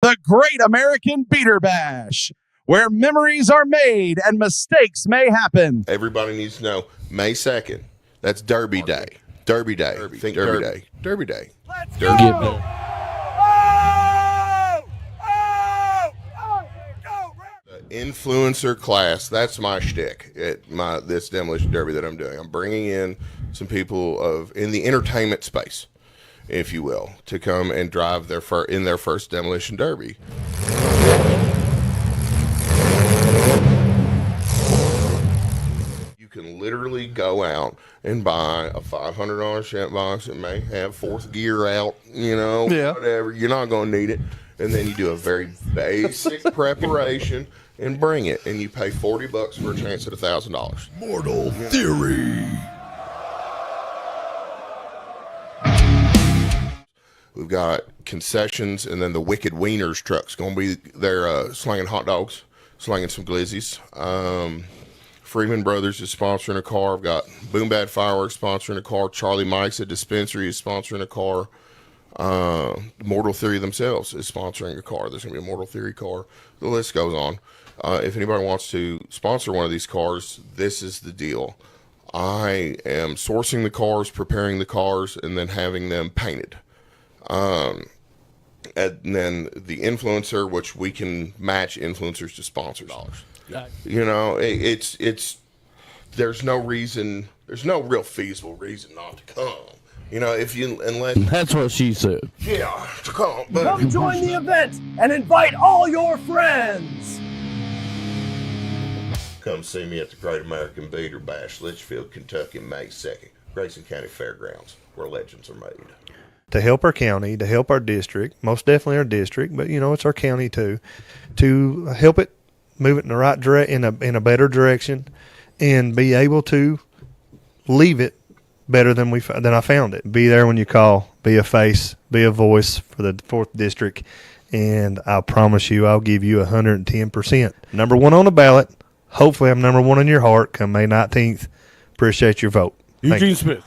the Great American Beater Bash, where memories are made and mistakes may happen. Everybody needs to know May 2nd. That's Derby Day. Derby Day. Think Derby Day. Derby Day. Let's Derby. go! The influencer class, that's my shtick at this demolition derby that I'm doing. I'm bringing in some people in the entertainment space, if you will, to come and drive their first demolition derby. You can literally go out and buy a $500 shunt box. It may have fourth gear out, whatever. You're not going to need it. And then you do a very basic preparation and bring it. And you pay $40 for a chance at $1,000. Mortal Theory. We've got concessions, and then the Wicked Wieners truck's going to be there slinging hot dogs, slinging some glizzies. Freeman Brothers is sponsoring a car. I've got Boom Bad Fireworks sponsoring a car. Charlie Mike's at Dispensary is sponsoring a car. Mortal Theory themselves is sponsoring a car. There's going to be a Mortal Theory car. The list goes on. If anybody wants to sponsor one of these cars, this is the deal. I am sourcing the cars, preparing the cars, and then having them painted. And then the influencer, which we can match influencers to sponsors. It's there's no real feasible reason not to come. Unless that's what she said. Yeah, to come. But come join the event and invite all your friends. Come see me at the Great American Beater Bash, Litchfield, Kentucky, May 2nd. Grayson County Fairgrounds, where legends are made. To help our county, to help our district, most definitely our district, but it's our county too, to help it move it in the right in a better direction, and be able to leave it better than I found it. Be there when you call, be a face, be a voice for the 4th District, and I promise you I'll give you 110%. Number 1 on the ballot. Hopefully I'm number 1 in your heart come May 19th. Appreciate your vote. Eugene Smith.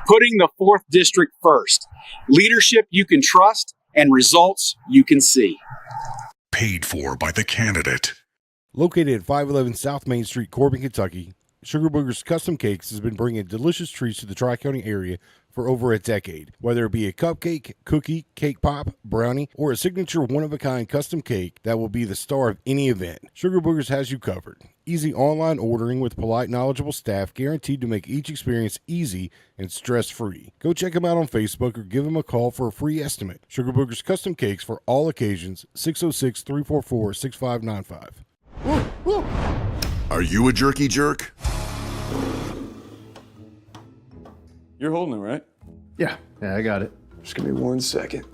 Putting the 4th District first. Leadership you can trust and results you can see. Paid for by the candidate. Located at 511 South Main Street, Corbin, Kentucky, Sugar Booger's Custom Cakes has been bringing delicious treats to the Tri-County area for over a decade. Whether it be a cupcake, cookie, cake pop, brownie, or a signature one-of-a-kind custom cake that will be the star of any event, Sugar Boogers has you covered. Easy online ordering with polite, knowledgeable staff guaranteed to make each experience easy and stress-free. Go check them out on Facebook or give them a call for a free estimate. Sugar Boogers Custom Cakes for all occasions, 606-344-6595. Are you a jerky jerk? You're holding it, right? Yeah, I got it. Just give me 1 second.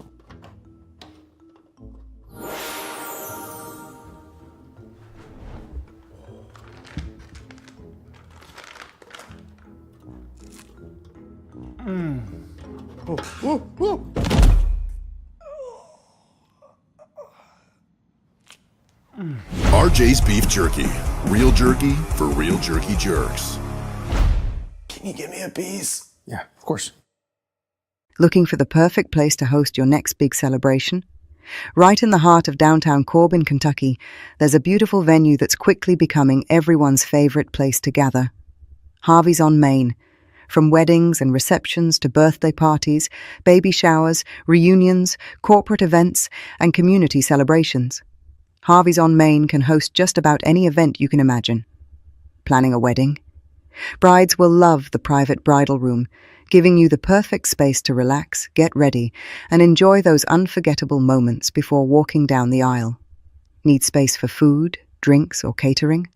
RJ's Beef Jerky. Real jerky for real jerky jerks. Can you give me a piece? Yeah, of course. Looking for the perfect place to host your next big celebration? Right in the heart of downtown Corbin, Kentucky, there's a beautiful venue that's quickly becoming everyone's favorite place to gather. Harvey's on Main. From weddings and receptions to birthday parties, baby showers, reunions, corporate events, and community celebrations, Harvey's on Main can host just about any event you can imagine. Planning a wedding? Brides will love the private bridal room, giving you the perfect space to relax, get ready, and enjoy those unforgettable moments before walking down the aisle. Need space for food, drinks, or catering?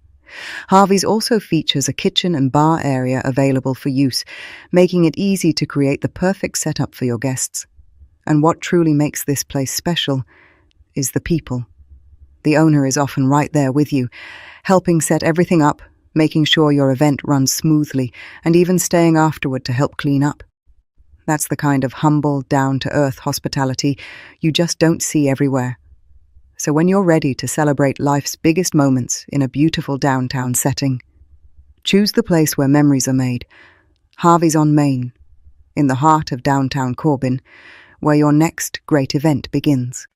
Harvey's also features a kitchen and bar area available for use, making it easy to create the perfect setup for your guests. And what truly makes this place special is the people. The owner is often right there with you, helping set everything up, making sure your event runs smoothly, and even staying afterward to help clean up. That's the kind of humble, down-to-earth hospitality you just don't see everywhere. So when you're ready to celebrate life's biggest moments in a beautiful downtown setting, choose the place where memories are made. Harvey's on Main, in the heart of downtown Corbin, where your next great event begins.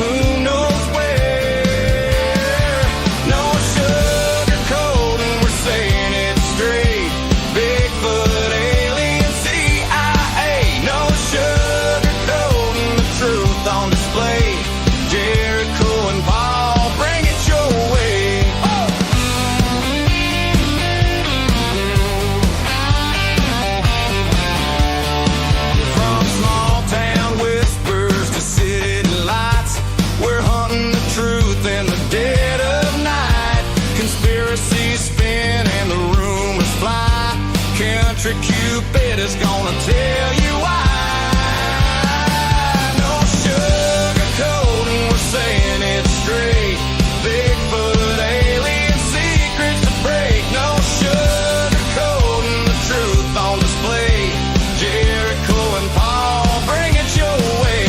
who knows where. No sugarcoating, we're saying it straight. Bigfoot, alien, CIA. No sugarcoating, the truth on display. Jericho and Paul, bring it your way. From small town whispers to city lights, we're hunting the truth in the dead of night. Conspiracies spin and the rumors fly. Country Cupid is gonna tell you why. No sugarcoating, we're saying it straight. Bigfoot, alien, secrets to break. No sugarcoating, the truth on display. Jericho and Paul, bring it your way.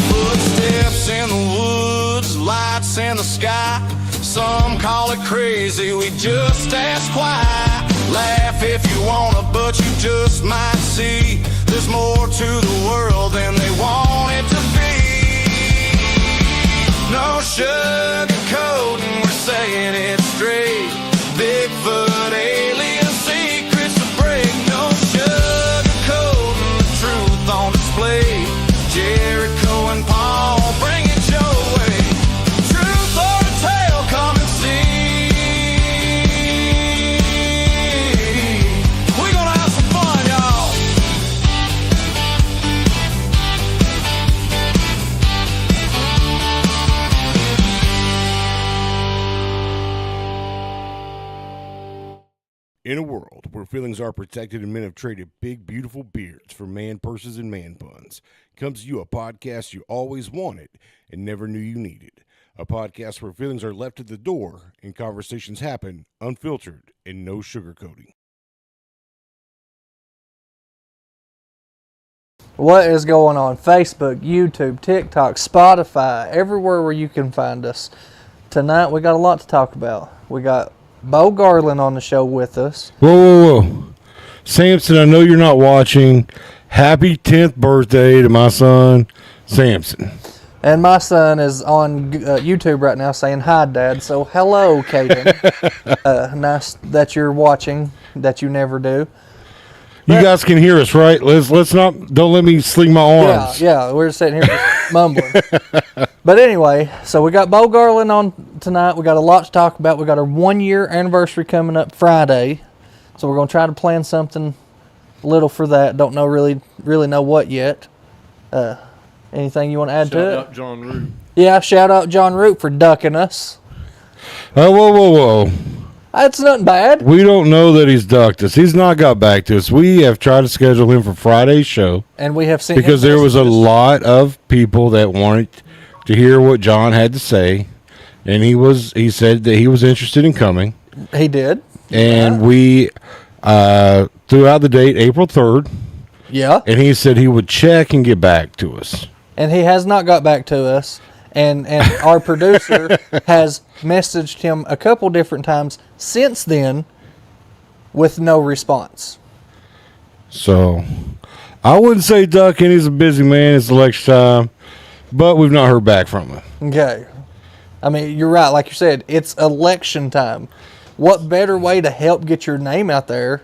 Footsteps in the woods, lights in the sky. Some call it crazy, we just ask why. Laugh if you wanna, but you just might see there's more to the world than they want it to be. No sugarcoating, we're saying it straight. Bigfoot, alien, secrets to break. No sugarcoating, the truth on display. Jericho and Paul, bring it your way. Truth or a tale, come and see. We're gonna have some fun, y'all. In a world where feelings are protected and men have traded big, beautiful beards for man purses and man buns, comes to you a podcast you always wanted and never knew you needed. A podcast where feelings are left at the door and conversations happen unfiltered and no sugarcoating. What is going on? Facebook, YouTube, TikTok, Spotify, everywhere where you can find us. Tonight we got a lot to talk about. We got Bo Garland on the show with us. Whoa. Samson, I know you're not watching. Happy 10th birthday to my son, Samson. And my son is on YouTube right now saying hi, Dad. So hello, Caden. Nice that you're watching, that you never do. You guys can hear us, right? Let's not, don't let me sling my arms. Yeah, we're sitting here mumbling. But anyway, so we got Bo Garland on tonight. We got a lot to talk about. We got our 1 year anniversary coming up Friday. So we're going to try to plan something little for that. Don't know really know what yet. Anything you want to add to it? Shout out John Root. Yeah, shout out John Root for ducking us. Whoa. That's nothing bad. We don't know that he's ducked us. He's not got back to us. We have tried to schedule him for Friday's show. And we have seen because there was a lot of people that wanted to hear what John had to say. And he said that he was interested in coming. He did. And we threw out the date, April 3rd. Yeah. And he said he would check and get back to us. And he has not got back to us. And our producer has messaged him a couple different times since then with no response. So, I wouldn't say ducking. He's a busy man. It's election time. But we've not heard back from him. Okay. I mean, you're right. Like you said, it's election time. What better way to help get your name out there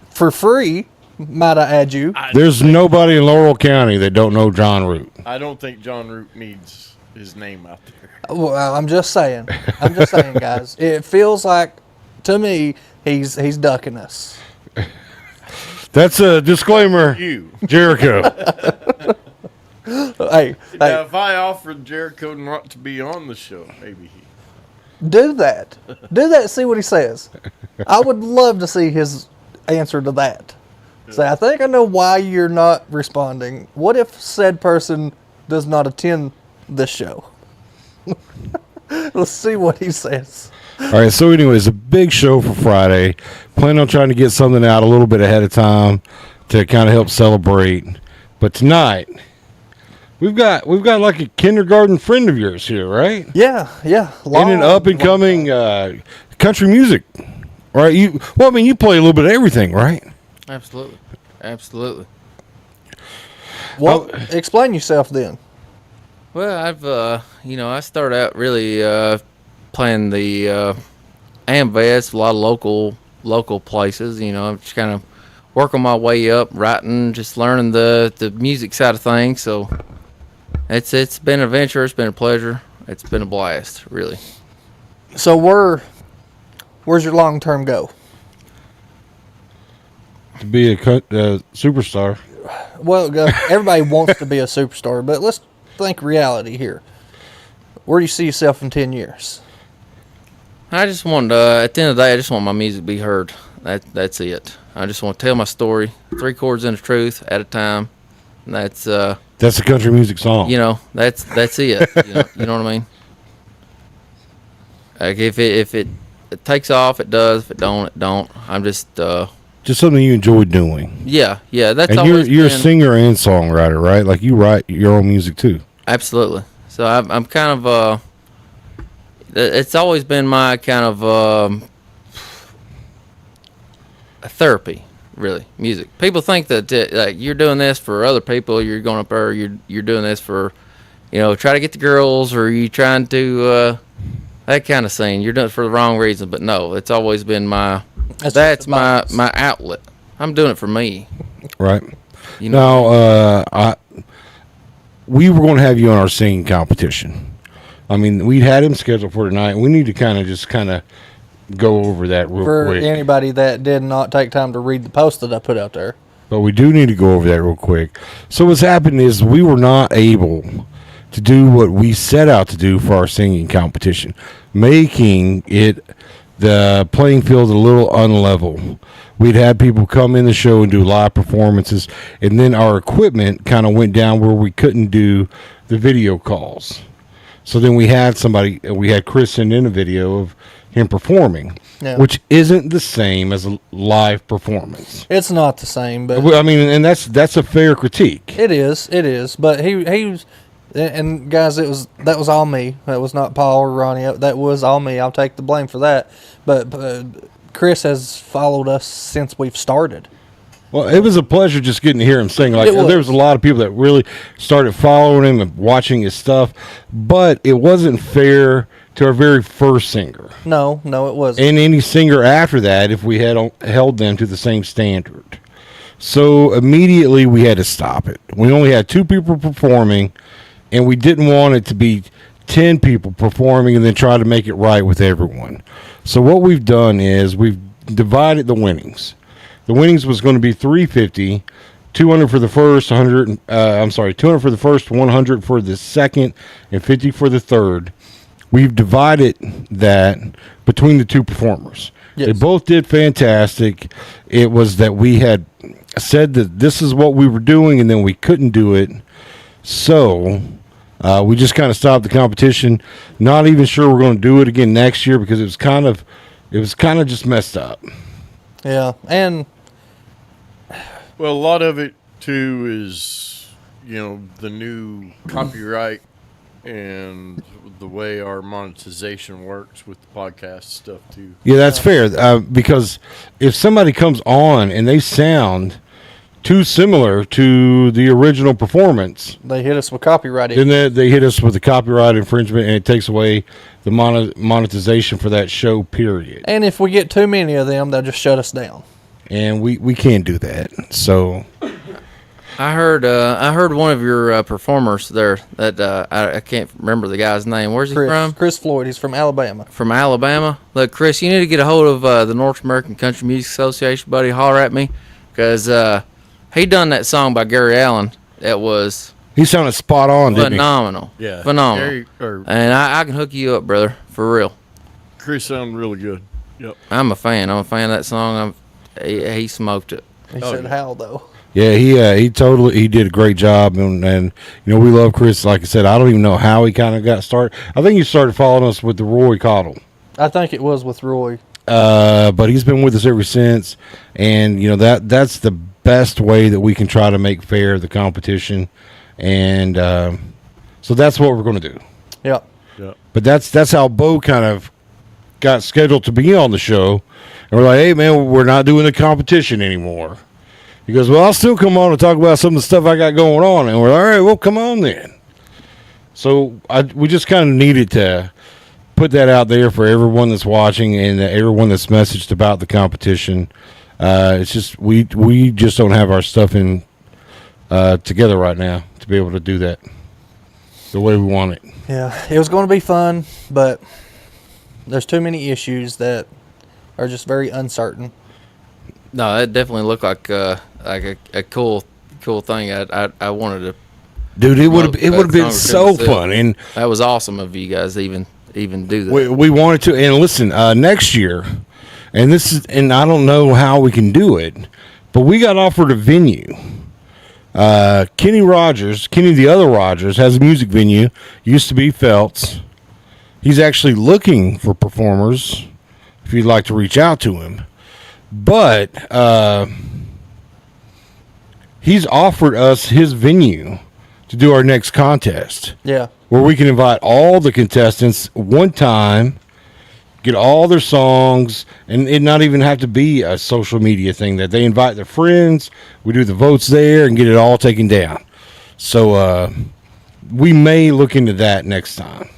for free, might I add you? There's nobody in Laurel County that don't know John Root. I don't think John Root needs his name out there. Well, I'm just saying, guys. It feels like, to me, he's ducking us. That's a disclaimer, Jericho. Hey, if I offered Jericho not to be on the show, maybe he. Do that. See what he says. I would love to see his answer to that. Say, I think I know why you're not responding. What if said person does not attend this show? Let's see what he says. All right, so anyways, a big show for Friday. Plan on trying to get something out a little bit ahead of time to kind of help celebrate. But tonight, we've got like a kindergarten friend of yours here, right? Yeah. In an up and coming country music, right? You play a little bit of everything, right? Absolutely. Well, explain yourself then. Well, I've I started out really playing the AmVets, a lot of local places. I'm just kind of working my way up, writing, just learning the music side of things. So it's been an adventure. It's been a pleasure. It's been a blast, really. So where's your long-term goal? To be a superstar. Well, everybody wants to be a superstar, but let's think reality here. Where do you see yourself in 10 years? I just want at the end of the day, I just want my music to be heard. That's it. I just want to tell my story, 3 chords and a truth at a time. And that's a country music song. That's it. You know what I mean? Like if it takes off, it does. If it don't, it don't. I'm just something you enjoy doing. Yeah. That's and you're a singer and songwriter, right? Like you write your own music too. Absolutely. So I'm kind of it's always been my kind of a therapy, really, music. People think that like you're doing this for other people, you're going up there, you're doing this for, try to get the girls, or you trying to that kind of thing. You're doing it for the wrong reason. But no, it's always been that's my outlet. I'm doing it for me. Right. Now, we were going to have you on our singing competition. I mean, we had him scheduled for tonight. We need to kind of go over that real quick. For anybody that did not take time to read the post that I put out there. But we do need to go over that real quick. So what's happened is we were not able to do what we set out to do for our singing competition, making it the playing field a little unlevel. We'd had people come in the show and do live performances, and then our equipment kind of went down where we couldn't do the video calls. So then we had Chris send in a video of him performing, which isn't the same as a live performance. It's not the same, but I mean, and that's a fair critique. It is. But he was, and guys, that was all me. That was not Paul or Ronnie. That was all me. I'll take the blame for that. But Chris has followed us since we've started. Well, it was a pleasure just getting to hear him sing. Like there was a lot of people that really started following him and watching his stuff, but it wasn't fair to our very first singer. No, it wasn't. And any singer after that, if we had held them to the same standard. So immediately we had to stop it. We only had 2 people performing, and we didn't want it to be 10 people performing and then try to make it right with everyone. So what we've done is we've divided the winnings. The winnings was going to be $350, 200 for the first, 200 for the first, 100 for the second, and 50 for the third. We've divided that between the 2 performers. Yes. They both did fantastic. It was that we had said that this is what we were doing, and then we couldn't do it. So we just kind of stopped the competition. Not even sure we're going to do it again next year because it was kind of just messed up. Yeah, and well, a lot of it too is the new copyright and the way our monetization works with the podcast stuff too. Yeah, that's fair. Because if somebody comes on and they sound too similar to the original performance, they hit us with copyright. Then they hit us with the copyright infringement, and it takes away the monetization for that show. Period. And if we get too many of them, they'll just shut us down. And we can't do that. So I heard one of your performers there that I can't remember the guy's name. Where's he from? Chris Floyd. He's from Alabama. From Alabama. Look, Chris, you need to get a hold of the North American Country Music Association, buddy. Holler at me, because he done that song by Gary Allen. He sounded spot on, didn't he? Phenomenal. Yeah. Phenomenal. And I can hook you up, brother, for real. Chris sounded really good. Yep. I'm a fan of that song. He smoked it. He said how, though? Yeah, he did a great job, and we love Chris. Like I said, I don't even know how he kind of got started. I think he started following us with the Roy Cottle. I think it was with Roy. But he's been with us ever since, and that's the best way that we can try to make fair the competition. And so that's what we're going to do. Yep. But that's how Bo kind of got scheduled to be on the show. And we're like, hey, man, we're not doing the competition anymore. He goes, well, I'll still come on and talk about some of the stuff I got going on. And we're like, all right, well, come on then. So we just kind of needed to put that out there for everyone that's watching and everyone that's messaged about the competition. It's just we just don't have our stuff in together right now to be able to do that the way we want it. Yeah, it was going to be fun, but there's too many issues that are just very uncertain. No, it definitely looked like a cool thing. I wanted to. Dude, it would have been so fun, and that was awesome of you guys to even do that. We wanted to, and listen, next year, and I don't know how we can do it, but we got offered a venue. Kenny the other Rogers, has a music venue. Used to be Felt's. He's actually looking for performers. If you'd like to reach out to him, but he's offered us his venue to do our next contest. Yeah. Where we can invite all the contestants one time, get all their songs, and it not even have to be a social media thing, that they invite their friends, we do the votes there, and get it all taken down. So we may look into that next time.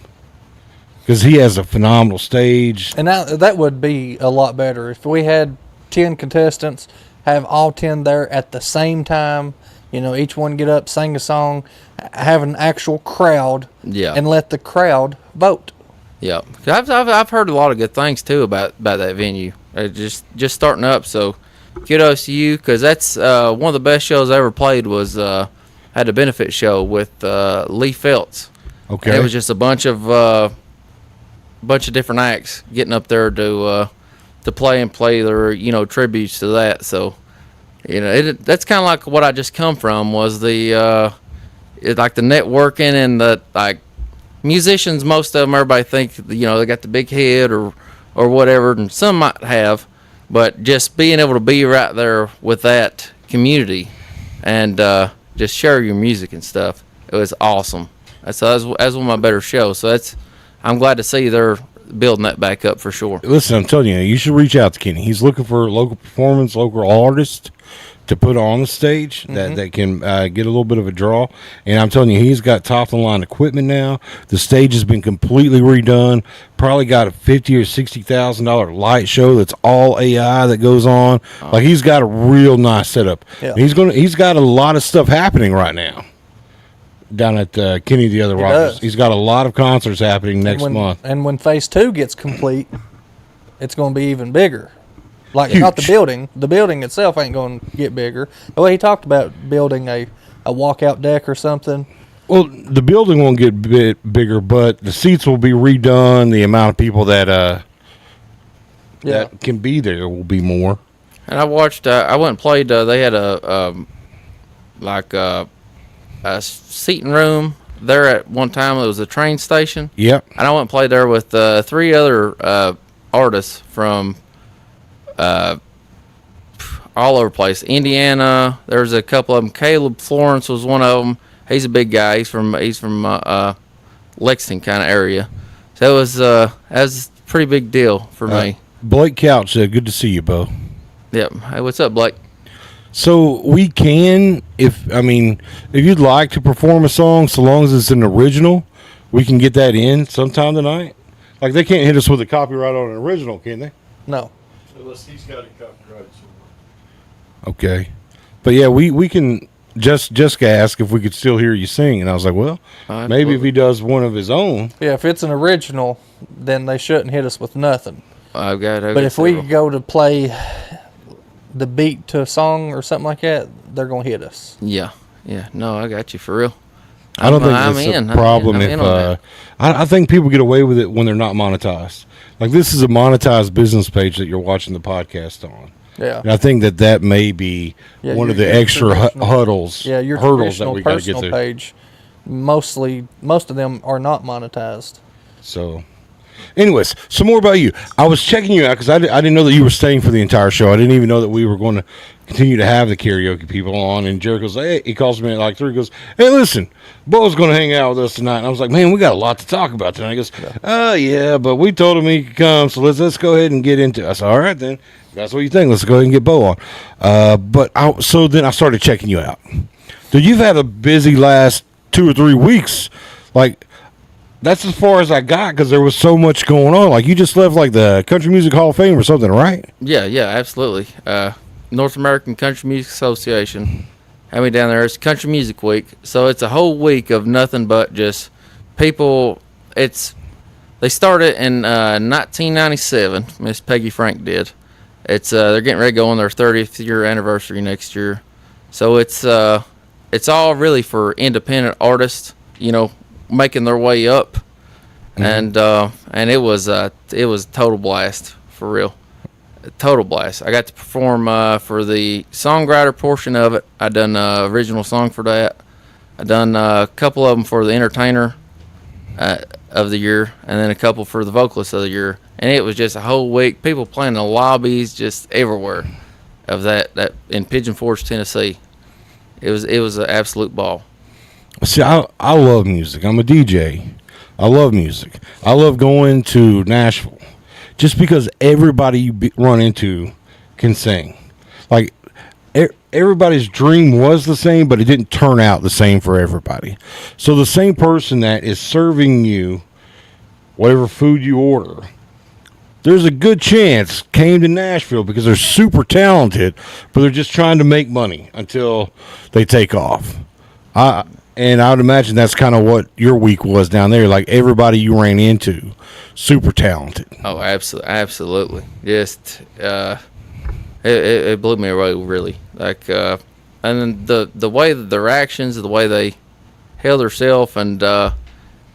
Because he has a phenomenal stage. And that would be a lot better. If we had 10 contestants, have all 10 there at the same time, each one get up, sing a song, have an actual crowd, and let the crowd vote. Yeah, I've heard a lot of good things too about that venue. Just starting up, so kudos to you, because that's one of the best shows I ever played. Was had a benefit show with Lee Feltz. Okay, and it was just a bunch of different acts getting up there to play their tributes to that. So that's kind of like what I just come from, was the like the networking and the musicians. Most of them, everybody think they got the big head or whatever, and some might have, but just being able to be right there with that community and just share your music and stuff, it was awesome. That's one of my better shows. So I'm glad to see they're building that back up for sure. Listen, I'm telling you should reach out to Kenny. He's looking for local performance, local artists to put on the stage that can get a little bit of a draw. And I'm telling you, he's got top of the line equipment now. The stage has been completely redone. Probably got a $50,000 or $60,000 light show that's all AI that goes on. Like, he's got a real nice setup. Yeah. He's got a lot of stuff happening right now down at Kenny the other Rogers. He's got a lot of concerts happening next month. And when phase 2 gets complete, it's going to be even bigger. Like, huge. Not the building. The building itself ain't going to get bigger. Well, he talked about building a walkout deck or something. Well, the building won't get bigger, but the seats will be redone. The amount of people that can be there will be more. And I watched. I went and played. They had a seating room there at one time. It was a train station. Yep. And I went and played there with 3 other artists from all over the place. Indiana. There's a couple of them. Caleb Florence was one of them. He's a big guy. He's from Lexington kind of area. So it was that was a pretty big deal for me. Blake Couch said, "Good to see you, Bo." Yep. Hey, what's up, Blake? So we can, if you'd like to perform a song, so long as it's an original, we can get that in sometime tonight. Like, they can't hit us with a copyright on an original, can they? No. Unless he's got it copyrighted somewhere. Okay. But yeah, we can. Jessica asked if we could still hear you sing, and I was like, well, maybe if he does one of his own. Yeah, if it's an original, then they shouldn't hit us with nothing. But if we go to play the beat to a song or something like that, they're going to hit us. Yeah. No, I got you for real. I don't think that's a problem. I think people get away with it when they're not monetized. Like, this is a monetized business page that you're watching the podcast on. Yeah. And I think that may be one of the extra hurdles. Yeah, your hurdles that we got to get through. Page, most of them are not monetized. So, anyways, some more about you. I was checking you out because I didn't know that you were staying for the entire show. I didn't even know that we were going to continue to have the karaoke people on. And Jericho's like, hey, he calls me at like 3, goes, hey, listen, Bo's going to hang out with us tonight. And I was like, man, we got a lot to talk about tonight. He goes, yeah, but we told him he could come, so let's go ahead and get into it. I said, all right, then. That's what you think. Let's go ahead and get Bo on. So then I started checking you out. Dude, you've had a busy last 2 or 3 weeks. Like, that's as far as I got because there was so much going on. Like, you just left, like, the Country Music Hall of Fame or something, right? Yeah, absolutely. North American Country Music Association had me down there. It's Country Music Week, so it's a whole week of nothing but just people. They started in 1997. Miss Peggy Frank did. They're getting ready to go on their 30th year anniversary next year, so it's all really for independent artists, making their way up, and it was a total blast, for real, a total blast. I got to perform for the songwriter portion of it. I done original song for that. I done a couple of them for the entertainer of the year, and then a couple for the vocalist of the year. And it was just a whole week. People playing in the lobbies, just everywhere, of that in Pigeon Forge, Tennessee. It was an absolute ball. See, I love music. I'm a DJ. I love music. I love going to Nashville, just because everybody you run into can sing. Like, everybody's dream was the same, but it didn't turn out the same for everybody. So the same person that is serving you whatever food you order, there's a good chance came to Nashville because they're super talented, but they're just trying to make money until they take off. And I would imagine that's kind of what your week was down there. Like, everybody you ran into, super talented. Oh, absolutely. Just it blew me away, really. Like, and then the way that their actions, the way they held themselves, and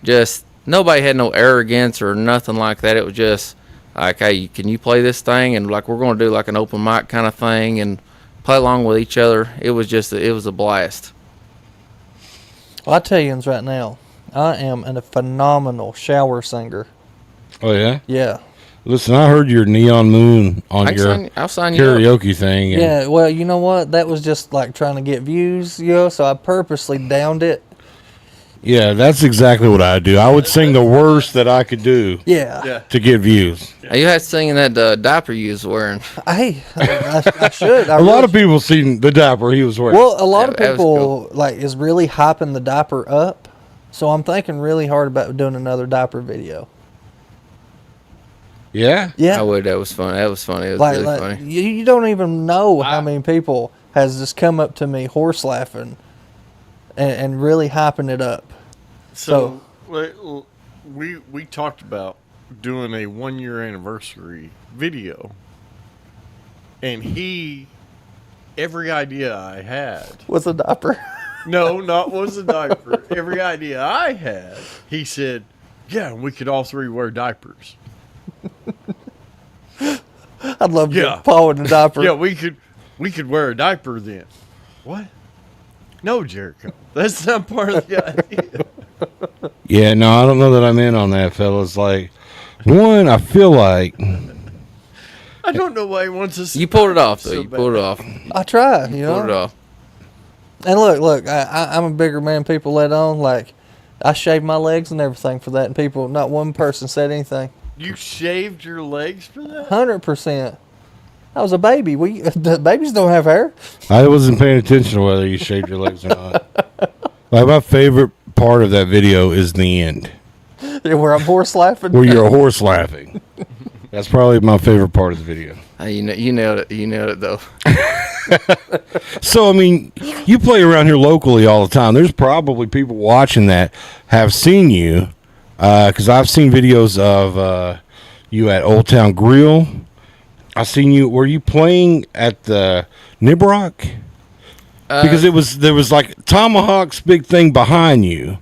just nobody had no arrogance or nothing like that. It was just like, hey, can you play this thing? And like, we're going to do like an open mic kind of thing and play along with each other. It was a blast. Well, I tell you right now, I am a phenomenal shower singer. Oh, yeah? Yeah. Listen, I heard your Neon Moon on your I'll sign you karaoke thing. Yeah, well, you know what? That was just like trying to get views, so I purposely downed it. Yeah, that's exactly what I do. I would sing the worst that I could do. Yeah. To get views. You had singing that diaper you was wearing. Hey, I should. A lot of people seen the diaper he was wearing. Well, a lot of people is really hyping the diaper up, so I'm thinking really hard about doing another diaper video. Yeah? Yeah. I would. That was fun. It was really funny. You don't even know how many people has just come up to me horse laughing and really hyping it up. So we talked about doing a 1-year anniversary video, and every idea I had was a diaper. No, not was a diaper. Every idea I had, he said, yeah, we could all 3 wear diapers. I'd love to get Paul in a diaper. Yeah, we could wear a diaper then. What? No, Jericho. That's not part of the idea. Yeah, no, I don't know that I'm in on that, fellas. Like, one, I feel like I don't know why he wants us. You pulled it off, though. So you pulled it off. I try, you know. Pulled it off. And look, I'm a bigger man. People let on. Like, I shaved my legs and everything for that, and people, not one person said anything. You shaved your legs for that? 100%. I was a baby. The babies don't have hair. I wasn't paying attention to whether you shaved your legs or not. Like, my favorite part of that video is the end. Where I'm horse laughing? Where you're a horse laughing. That's probably my favorite part of the video. You nailed it. You nailed it, though. So, I mean, you play around here locally all the time. There's probably people watching that have seen you, because I've seen videos of you at Old Town Grill. I seen you. Were you playing at the Nibrock? Because there was like Tomahawk's big thing behind you,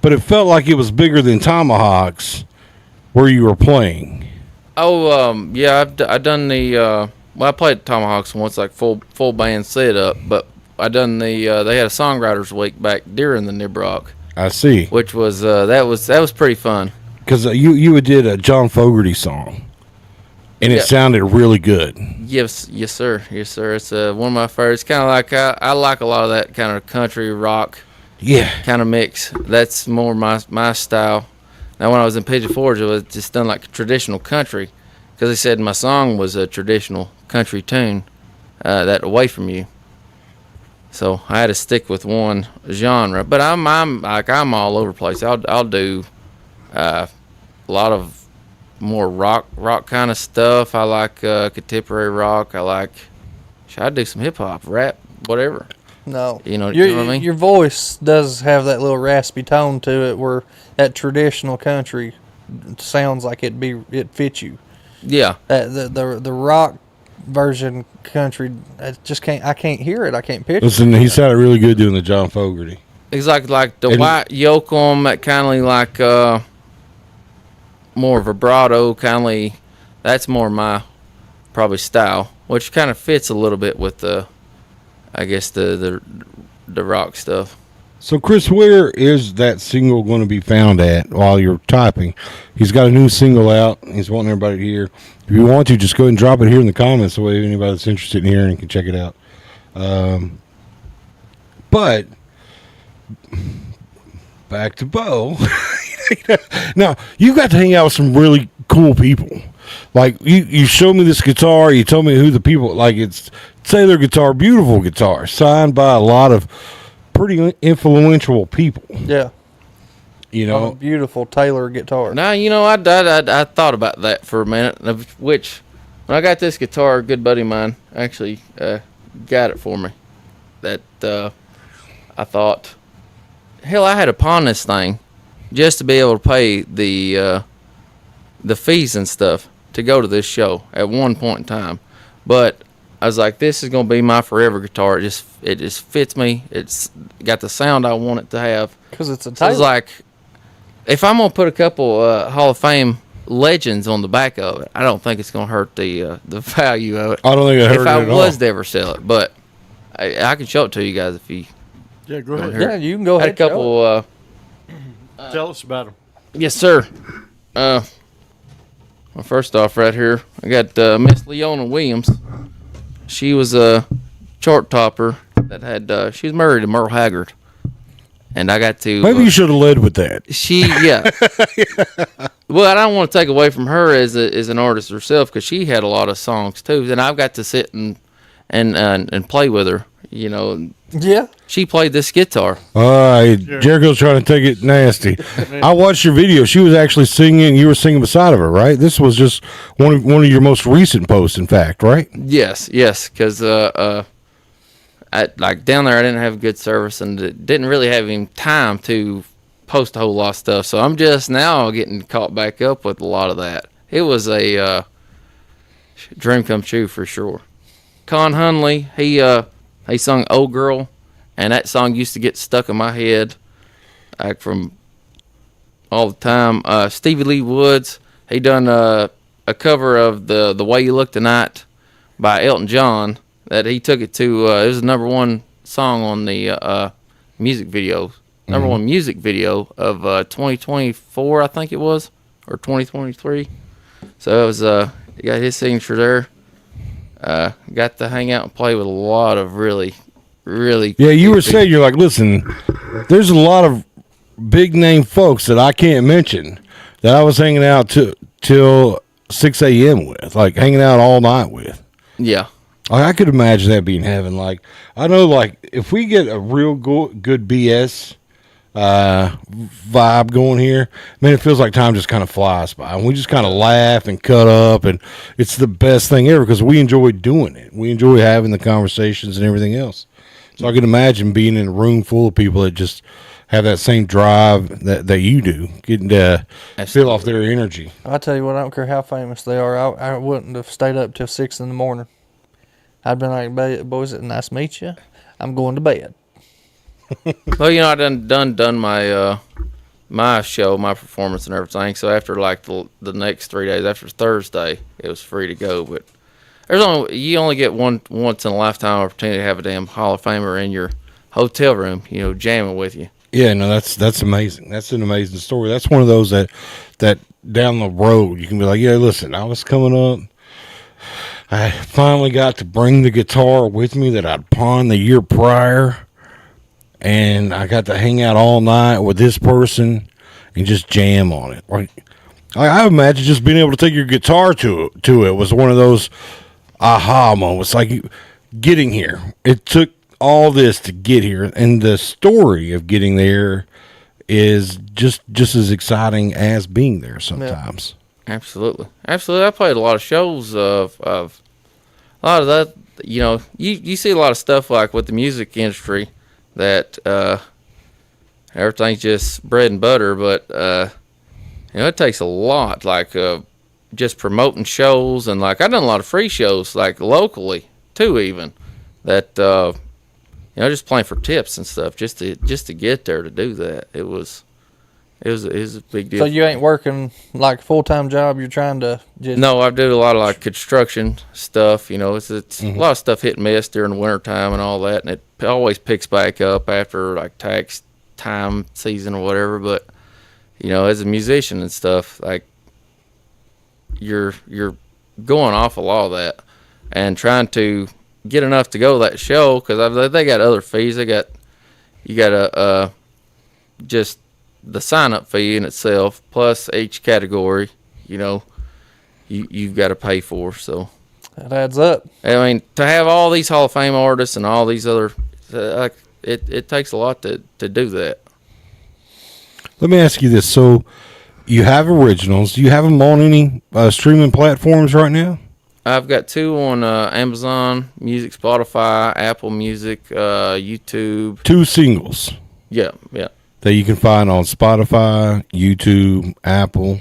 but it felt like it was bigger than Tomahawk's where you were playing. Oh, yeah, I've done the. Well, I played Tomahawks once, like full band setup, but I done the. They had a songwriters week back during the Nibrock. I see. Which was that was pretty fun. Because you did a John Fogerty song. And it sounded really good. Yes, sir. It's one of my favorites. Kind of like I like a lot of that kind of country rock, kind of mix. That's more my style. Now, when I was in Pigeon Forge, it was just done like traditional country, because they said my song was a traditional country tune, that Away From You. So I had to stick with one genre. But I'm all over the place. I'll do a lot of more rock kind of stuff. I like contemporary rock. Should I do some hip hop, rap, whatever? No, you know what I mean. Your voice does have that little raspy tone to it, where that traditional country sounds like it fits you. Yeah, the rock version country, I can't hear it. I can't picture. Listen, he sounded really good doing the John Fogerty. Exactly, like the White Yoakum, that kind of like more vibrato, kind of. That's more my probably style, which kind of fits a little bit with the rock stuff. So, Chris, where is that single going to be found at while you're typing? He's got a new single out. He's wanting everybody to hear. If you want to, just go ahead and drop it here in the comments so anybody that's interested in hearing can check it out. But back to Bo. Now, you got to hang out with some really cool people. Like, you showed me this guitar. You told me who the people, like, it's Taylor guitar, beautiful guitar, signed by a lot of pretty influential people. Yeah. You know, beautiful Taylor guitar. Now, I thought about that for a minute, which when I got this guitar, a good buddy of mine actually got it for me. That I thought, hell, I had to pawn this thing just to be able to pay the fees and stuff to go to this show at one point in time. But I was like, this is going to be my forever guitar. It just fits me. It's got the sound I want it to have. Because it's a Taylor. So it's like, if I'm going to put a couple Hall of Fame legends on the back of it, I don't think it's going to hurt the value of it. I don't think it hurt if it I at was all. to ever sell it. But I can show it to you guys if you. Yeah, go ahead. Yeah, you can go I had ahead. a couple. Tell us about them. Yes, sir. Well, first off, right here, I got Miss Leona Williams. She was a chart topper that had. She was married to Merle Haggard, and I got to. Maybe you should have led with that. Well, I don't want to take away from her as an artist herself, because she had a lot of songs too, and I've got to sit and play with her. You know. Yeah. She played this guitar. Jericho's trying to take it nasty. I watched your video. She was actually singing. You were singing beside of her, right? This was just one of your most recent posts, in fact, right? Yes, because I like down there, I didn't have good service and didn't really have any time to post a whole lot of stuff. So I'm just now getting caught back up with a lot of that. It was a dream come true for sure. Con Hunley, he sung "Old Girl," and that song used to get stuck in my head, like from all the time. Stevie Lee Woods, he done a cover of the Way You Look Tonight by Elton John. That he took it to. It was the #1 song on the music video, #1 music video of 2024, I think it was, or 2023. So it was. He got his signature there. Got to hang out and play with a lot of really, really. Yeah, you were saying, you're like, listen, there's a lot of big name folks that I can't mention that I was hanging out till 6 a.m. with, like hanging out all night with. Yeah. I could imagine that being heaven. Like, I know, like, if we get a real good BS vibe going here, man, it feels like time just kind of flies by, and we just kind of laugh and cut up, and it's the best thing ever because we enjoy doing it. We enjoy having the conversations and everything else. So I can imagine being in a room full of people that just have that same drive that you do, getting to feel off their energy. I tell you what, I don't care how famous they are. I wouldn't have stayed up till 6 in the morning. I'd been like, boys, it's nice to meet you. I'm going to bed. Well, I done my my show, my performance and everything. So after like the next 3 days, after Thursday, it was free to go. But you only get once in a lifetime opportunity to have a damn Hall of Famer in your hotel room, jamming with you. Yeah, no, that's amazing. That's an amazing story. That's one of those that down the road you can be like, yeah, listen, I was coming up, I finally got to bring the guitar with me that I'd pawned the year prior, and I got to hang out all night with this person and just jam on it. Like, I imagine just being able to take your guitar to it was one of those aha moments. Like getting here, it took all this to get here, and the story of getting there is just as exciting as being there sometimes. Yeah. Absolutely. I played a lot of shows of a lot of that. You know, you see a lot of stuff like with the music industry that everything's just bread and butter, but you know, it takes a lot, like just promoting shows, and like I've done a lot of free shows, like locally too, even that you know, just playing for tips and stuff, just to get there to do that. It was a big deal. So you ain't working like a full-time job? You're trying to just... No, I do a lot of like construction stuff. You know, it's a lot of stuff hit and miss during the wintertime and all that, and it always picks back up after like tax time season or whatever. But you know, as a musician and stuff, like you're going off a lot of that and trying to get enough to go to that show, because they got other fees. You got just the sign up fee in itself, plus each category, you know, you've got to pay for. So that adds up. I mean, to have all these Hall of Fame artists and all these other, it takes a lot to do that. Let me ask you this. So you have originals. Do you have them on any streaming platforms right now? I've got 2 on Amazon Music, Spotify, Apple Music, YouTube. 2 singles. Yeah. That you can find on Spotify, YouTube, Apple.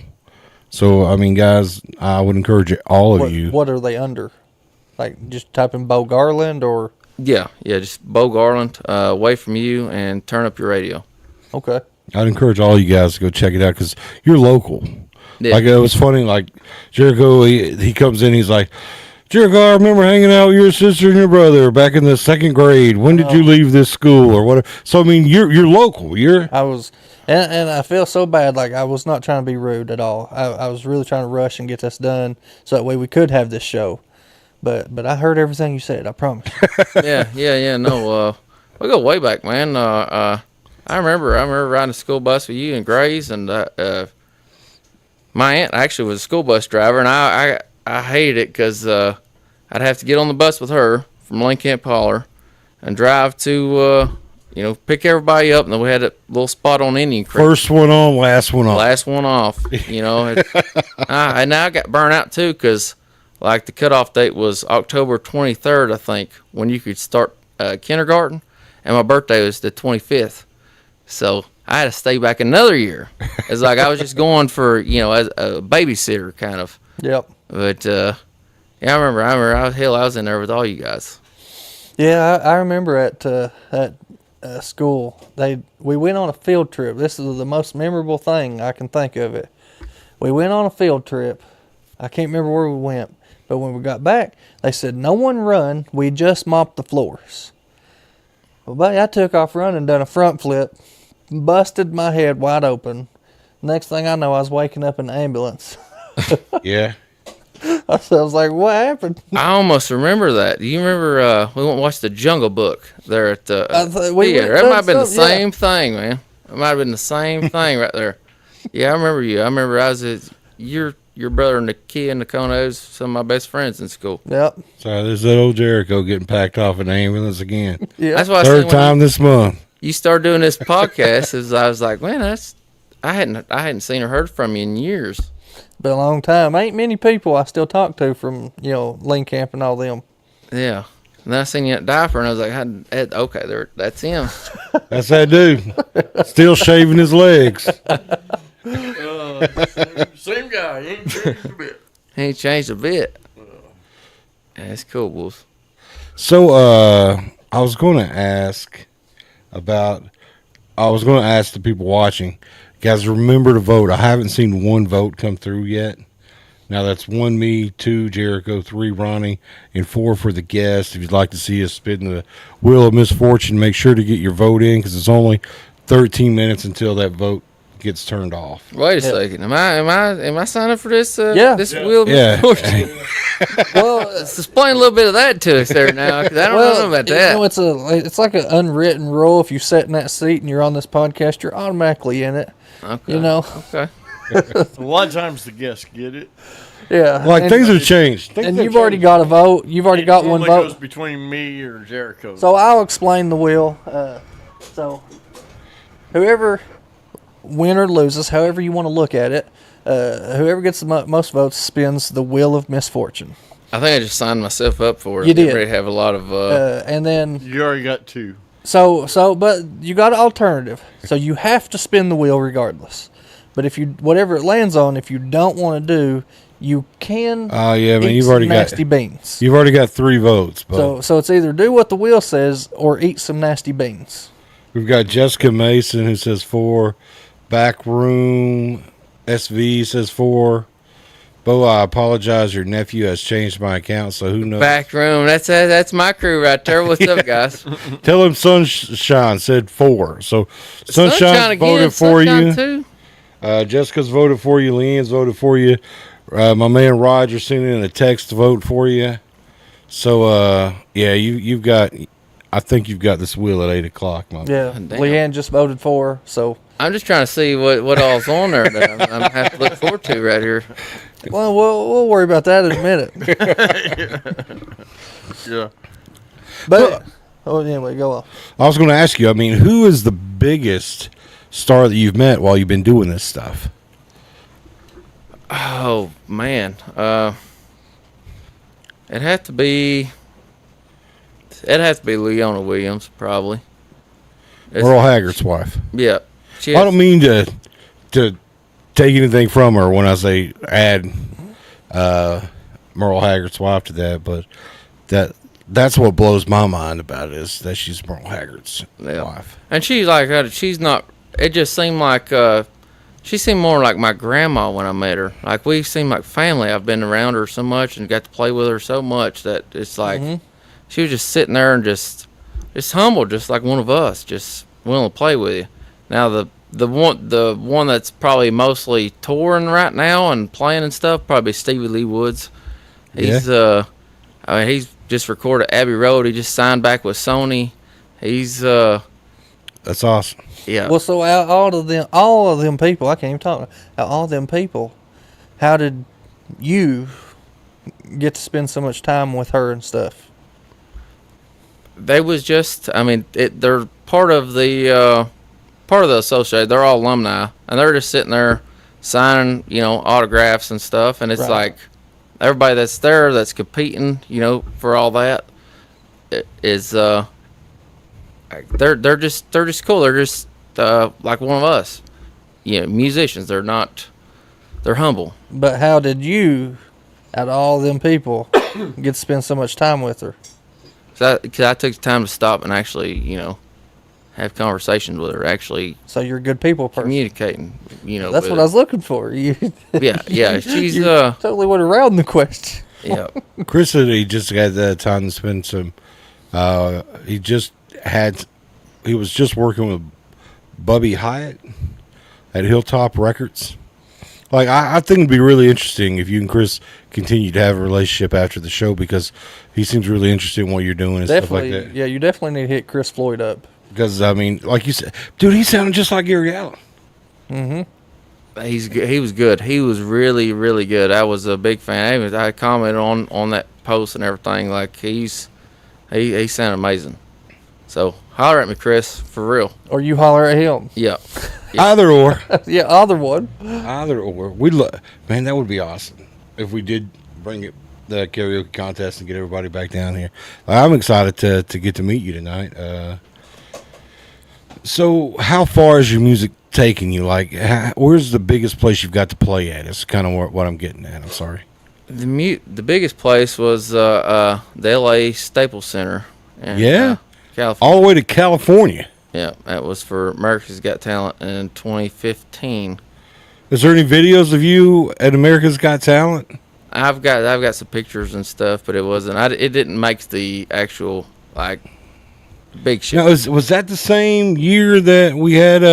So, I mean, guys, I would encourage all of you. What are they under? Like, just type in Bo Garland or? Yeah, just Bo Garland, Away From You, and Turn Up Your Radio. Okay. I'd encourage all you guys to go check it out because you're local. Yeah. Like, it was funny, like, Jericho, he comes in, he's like, Jericho, I remember hanging out with your sister and your brother back in the 2nd grade. When did you leave this school or whatever? So, I mean, you're local. I was, and I feel so bad. Like, I was not trying to be rude at all. I was really trying to rush and get this done so that way we could have this show. But I heard everything you said, I promise. Yeah. No, we go way back, man. I remember riding a school bus with you and Grays, and my aunt actually was a school bus driver, and I hated it because I'd have to get on the bus with her from Lincoln Holler and drive to, pick everybody up. And then we had a little spot on Indian Creek. First one on, last one off. Last one off, you know. And now I got burnt out, too, because, like, the cutoff date was October 23rd, I think, when you could start kindergarten. And my birthday was the 25th. So I had to stay back another year. It's like I was just going for, as a babysitter kind of. Yep. But, I remember I was in there with all you guys. Yeah, I remember at school, we went on a field trip. This is the most memorable thing I can think of it. We went on a field trip. I can't remember where we went, but when we got back, they said, no one run, we just mopped the floors. Well, buddy, I took off running, done a front flip, busted my head wide open. Next thing I know, I was waking up in the ambulance. Yeah. I was like, what happened? I almost remember that. Do you remember we went and watched the Jungle Book there at the theater? That might have been the same thing, man. It might have been the same thing right there. Yeah, I remember you. I remember I was your brother and the kid and the Konos, some of my best friends in school. Yep. So there's that old Jericho getting packed off in the ambulance again. Yeah. That's why Third time this month. You started doing this podcast, I was like, man, I hadn't seen or heard from you in years. Been a long time. Ain't many people I still talk to from, Lean Camp and all them. Yeah. And then I seen you at Diaper, and I was like, okay, that's him. That's that dude. Still shaving his legs. Same guy. He ain't changed a bit. He ain't changed a bit. That's cool, Wolf. So, I was going to ask the people watching, guys, remember to vote. I haven't seen one vote come through yet. Now, that's 1 me, 2 Jericho, 3 Ronnie, and 4 for the guest. If you'd like to see us spin the wheel of misfortune, make sure to get your vote in because it's only 13 minutes until that vote gets turned off. Wait a second. Am I signing up for this? Yeah. This wheel of Yeah. misfortune? Well, explain a little bit of that to us there now, because I don't know about that. You know, it's like an unwritten rule. If you sit in that seat and you're on this podcast, you're automatically in it. Okay. You know. Okay. A lot of times the guests get it. Yeah. Like things have changed. And you've already got a vote. You've already got one It vote. goes between me or Jericho. So I'll explain the wheel. So whoever win or loses, however you want to look at it, whoever gets the most votes spins the wheel of misfortune. I think I just signed myself up for it. You did. Already have a lot of. And then you already got 2. but you got an alternative. So you have to spin the wheel regardless. But if you whatever it lands on, if you don't want to do, you can. Oh yeah, man, eat you've some already nasty got beans. You've already got 3 votes. But So it's either do what the wheel says or eat some nasty beans. we've got Jessica Mason who says 4. Backroom SV says 4. Bo, I apologize. Your nephew has changed my account, so who knows? Back room. That's my crew right there. What's up, guys? Tell him Sunshine said 4. So Sunshine Sunshine again, voted for Sunshine you. too? Jessica's voted for you. Leanne's voted for you. My man Roger sent in a text to vote for you. So yeah, you've got. I think you've got this wheel at 8:00. Yeah, Damn. Leanne just voted for. So I'm just trying to see what all's on there that I'm gonna have to look forward to right here. well, we'll worry about that in a minute. Yeah. But anyway, go on. I was going to ask you. I mean, who is the biggest star that you've met while you've been doing this stuff? Oh man, it'd have to be Leona Williams probably. Merle Haggard's wife. Yeah. I don't mean to take anything from her when I say add Merle Haggard's wife to that, but that's what blows my mind about it is that she's Merle Haggard's wife. And she's like, she's not. It just seemed like she seemed more like my grandma when I met her. Like we seemed like family. I've been around her so much and got to play with her so much that it's like she was just sitting there and just humble, just like one of us, just willing to play with you. Now the one that's probably mostly touring right now and playing and stuff, probably Stevie Lee Woods. He's he's just recorded Abbey Road. He just signed back with Sony. He's that's awesome. Yeah. Well, so out all of them people, I can't even talk. Out all of them people, how did you get to spend so much time with her and stuff? They was just, I mean, they're part of the association. They're all alumni, and they're just sitting there signing, autographs and stuff. And it's like everybody that's there that's competing, for all that is they're just cool. They're just like one of us, musicians. They're humble. But how did you, out of all them people, get to spend so much time with her? Because I took the time to stop and actually, have conversations with her. Actually, so you're a good people person. Communicating, That's what I was looking for. Yeah. She's totally went around the question. Yeah. Chris said he just had that time to spend some. He was just working with Bubby Hyatt at Hilltop Records. Like, I think it'd be really interesting if you and Chris continue to have a relationship after the show because he seems really interested in what you're doing and Definitely, stuff like that. yeah, you definitely need to hit Chris Floyd up. Because, I mean, like you said, dude, he sounded just like Gary Allen. Mm-hmm. He was good. He was really, really good. I was a big fan. I commented on that post and everything. Like, he sounded amazing. So, holler at me, Chris, for real. Or you holler at him. Yeah. Either or. Yeah, either one. Either or. Man, that would be awesome if we did bring it the karaoke contest and get everybody back down here. I'm excited to get to meet you tonight. So, how far is your music taking you? Like, where's the biggest place you've got to play at? It's kind of what I'm getting at. I'm sorry. The biggest place was the LA Staples Center. In, California. All the way to California. Yeah, that was for America's Got Talent in 2015. Is there any videos of you at America's Got Talent? I've got some pictures and stuff, but it wasn't. It didn't make the actual big show. Now, was that the same year that we had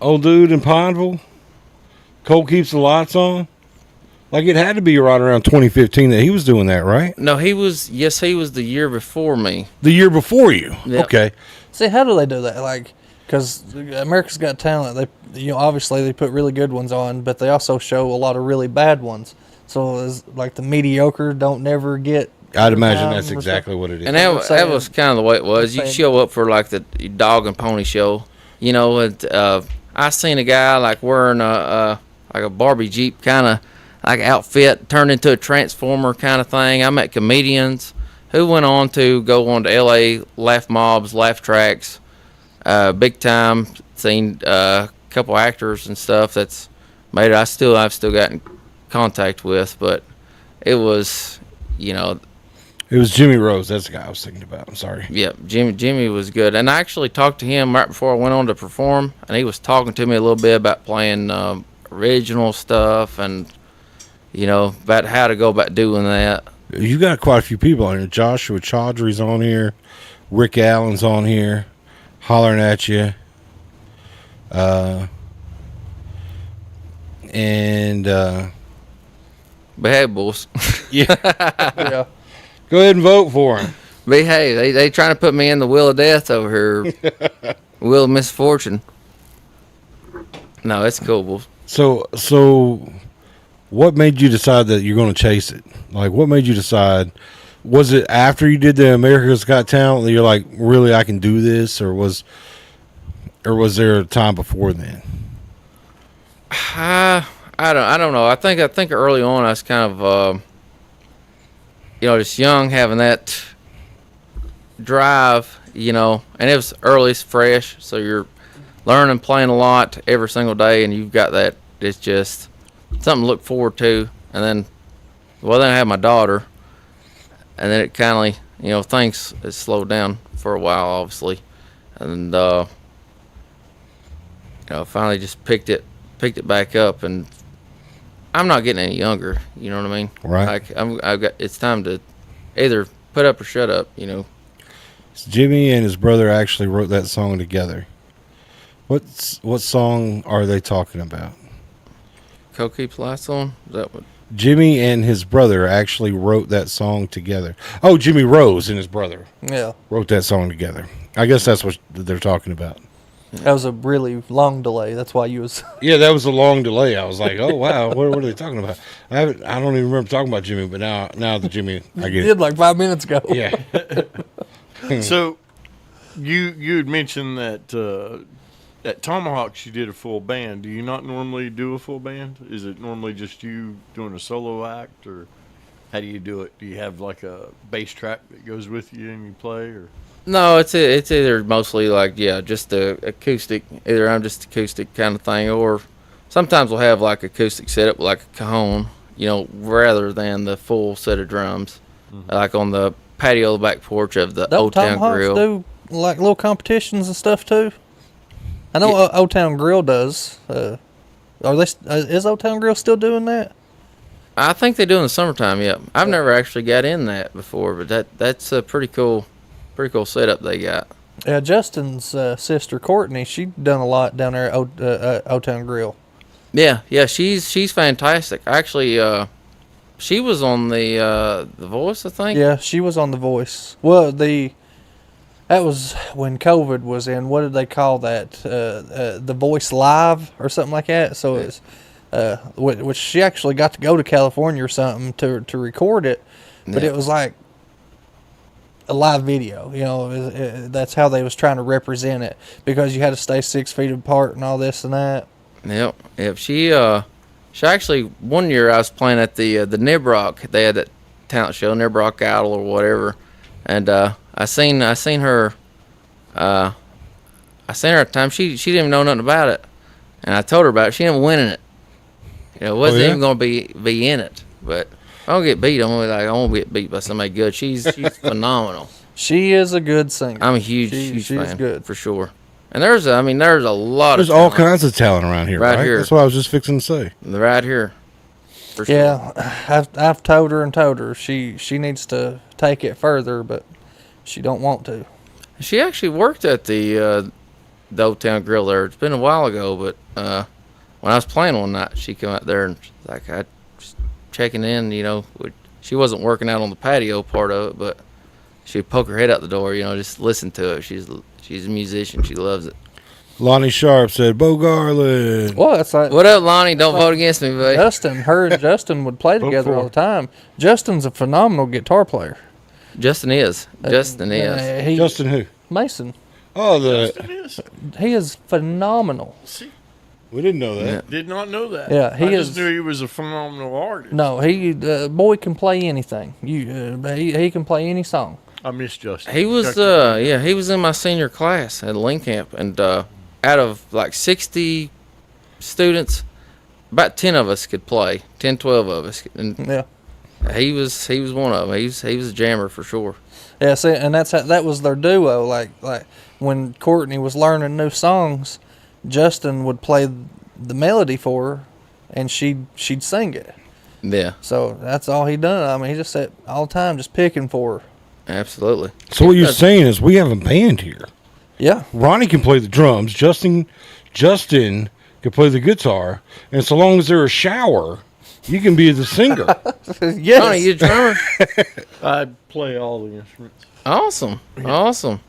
old dude in Pineville. Cold keeps the lights on. Like it had to be right around 2015 that he was doing that, right? No, he was the year before me. The year before you. Yep. Okay. See, how do they do that? Like, because America's Got Talent, they obviously they put really good ones on, but they also show a lot of really bad ones. So it's like the mediocre don't never get. I'd imagine that's exactly what it is. And that was kind of the way it was. You show up for like the dog and pony show, you know. And I seen a guy like wearing like a Barbie Jeep kind of like outfit turned into a transformer kind of thing. I met comedians who went on to go on to L.A. laugh mobs, laugh tracks, big time. Seen a couple actors and stuff that's made it. I've still got in contact with, but it was, you know. It was Jimmy Rose. That's the guy I was thinking about. I'm sorry. Yeah, Jimmy was good. And I actually talked to him right before I went on to perform, and he was talking to me a little bit about playing original stuff and, you know, about how to go about doing that. You got quite a few people on here. Joshua Chaudhry's on here. Rick Allen's on here, hollering at you. Behaviors. Yeah. Yeah. Go ahead and vote for him. Behave. They trying to put me in the wheel of death over here. Wheel of misfortune. No, it's cool, Bulls. So what made you decide that you're going to chase it? Like, what made you decide? Was it after you did the America's Got Talent that you're like, really, I can do this? Or was there a time before then? I don't know. I think early on I was kind of, you know, just young, having that drive, you know, and it was early, it's fresh, so you're learning, playing a lot every single day, and you've got that. It's just something to look forward to. And then, well, then I had my daughter, and then it kind of, you know, things slowed down for a while, obviously, and you know, finally just picked it back up, and I'm not getting any younger. You know what I mean? Right. Like it's time to either put up or shut up. You know. Jimmy and his brother actually wrote that song together. What song are they talking about? Coke Keeps Lights On? Is that what? Jimmy and his brother actually wrote that song together. Oh, Jimmy Rose and his brother. Yeah. Wrote that song together. I guess that's what they're talking about. That was a really long delay. That's why you was. Yeah, that was a long delay. I was like, oh wow, what are they talking about? I don't even remember talking about Jimmy, but now the Jimmy, I get You it. did like 5 minutes ago. Yeah. So, you had mentioned that at Tomahawks you did a full band. Do you not normally do a full band? Is it normally just you doing a solo act, or how do you do it? Do you have like a bass track that goes with you and you play, or? No, it's either mostly like just the acoustic. Either I'm just acoustic kind of thing, or sometimes we'll have like acoustic setup like a cajon, you know, rather than the full set of drums, like on the patio, the back porch of the Don't Old Town Tomahawks Grill. do like little competitions and stuff too? I know Old Town Grill does. Are they? Is Old Town Grill still doing that? I think they do in the summertime. Yeah, I've never actually got in that before, but that's a pretty cool setup they got. Yeah, Justin's sister Courtney, she done a lot down there at Old Town Grill. Yeah, she's fantastic. Actually, she was on the Voice, I think. Yeah, she was on The Voice. Well, that was when COVID was in. What did they call that? The Voice Live or something like that. So it's which she actually got to go to California or something to record it, but it was like a live video. You know, that's how they was trying to represent it, because you had to stay 6 feet apart and all this and that. Yep. She actually, one year I was playing at the Nibrock. They had that talent show, Nibrock Idol or whatever, and I seen her. I seen her at the time. She didn't even know nothing about it, and I told her about it. She didn't win in it. You know, wasn't even going to be in it. But I don't get beat. I won't get beat by somebody good. She's phenomenal. She is a good singer. I'm a huge she's fan, good for sure. And there's a lot. There's of all kinds of talent around here, right? here. That's what I was just fixing to say. Right here. For sure. Yeah, I've told her. She needs to take it further, but she don't want to. She actually worked at the the Old Town Grill there. It's been a while ago, but when I was playing one night, she came out there and she's like, I just checking in, you know. She wasn't working out on the patio part of it, but she'd poke her head out the door, you know, just listen to it. She's a musician. She loves it. Lonnie Sharp said, Bo Garland. Well, that's like, what up, Lonnie? Don't vote against me, baby. Her and Justin would play together all the time. Justin's a phenomenal guitar player. Justin is. Justin who? Mason. Oh, he is phenomenal. See, we didn't know that. Yeah. Did not know that. Yeah, I just knew he was a phenomenal artist. No, boy can play anything. He can play any song. I miss Justin. He was he was in my senior class at Link Camp, and out of like 60 students, about 10 of us could play. 10, 12 of us. And yeah. He was one of them. He was a jammer for sure. Yeah, see, and that was their duo. Like when Courtney was learning new songs, Justin would play the melody for her, and she'd sing it. Yeah. So that's all he done. I mean, he just sat all the time just picking for her. Absolutely. So what you're saying is we have a band here. Yeah. Ronnie can play the drums. Justin can play the guitar. And so long as there's a shower, you can be the singer. Yes. Ronnie, you a drummer? I play all the instruments. Awesome. Awesome.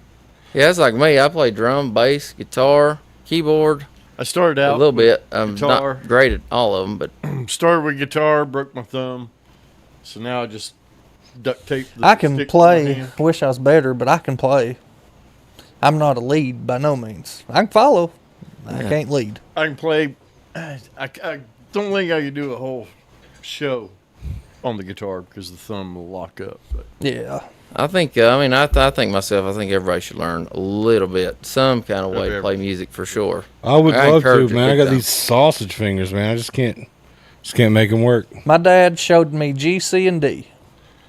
Yeah, it's like me. I play drum, bass, guitar, keyboard. I started out a little bit. I'm guitar. not great at all of them, but started with guitar, broke my thumb. So now I just duct tape the I can stick to my play. hand. I wish I was better, but I can play. I'm not a lead by no means. I can follow. I can't lead. I can play. I don't think I could do a whole show on the guitar because the thumb will lock up. But. Yeah. I think. I think myself. I think everybody should learn a little bit, some kind of way to play music for sure. I would love to, encourage it man. I big got time. these sausage fingers, man. I just can't make them work. My dad showed me G, C, and D.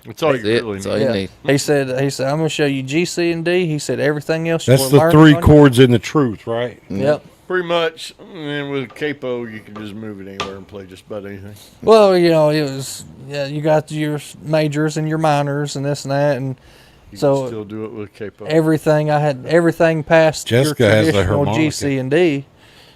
That's all you really That's need. all you need. He said, I'm going to show you G, C, and D. He said, everything else That's you're the learning three on chords in the truth, right? Yep. Pretty much. And then with a capo, you can just move it anywhere and play just about anything. Well, it was, you got your majors and your minors and this and that. And You so can still do it with a capo. everything past Jessica your has the traditional G, harmonica. C, and D.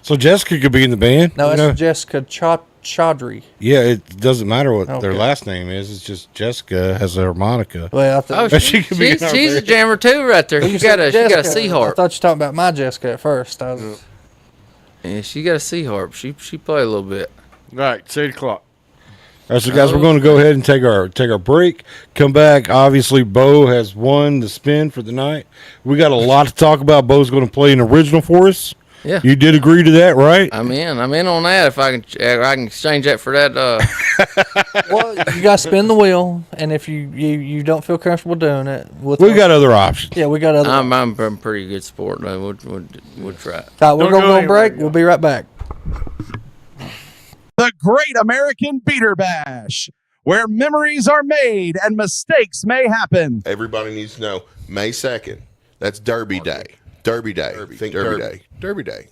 So Jessica could be in the band? No, you it's know? Jessica Chaudhry. Yeah, it doesn't matter what their Okay. last name is. It's just Jessica has a harmonica. Well, She could be in our she's a band. jammer too, right there. She got a C I harp. thought you were talking about my Jessica at first. Yeah, she got a C harp. She played a little bit. Right, it's 8 o'clock. All right, so guys, we're going to go ahead and take our break. Come back. Obviously, Bo has won the spin for the night. We got a lot to talk about. Bo's going to play an original for us. Yeah. You did agree to that, right? I'm in on that. If I can exchange that for that. Well, you got to spin the wheel, and if you don't feel comfortable doing it, We got other options. Yeah, we got other. I'm a pretty good sport. Man. We'll try it. All right, we're Don't going to go go on anywhere, break. We'll be right back. The Great American Beater Bash, where memories are made and mistakes may happen. Everybody needs to know May 2nd. That's Derby Day. Derby Day. Think Derby Day. Derby Day.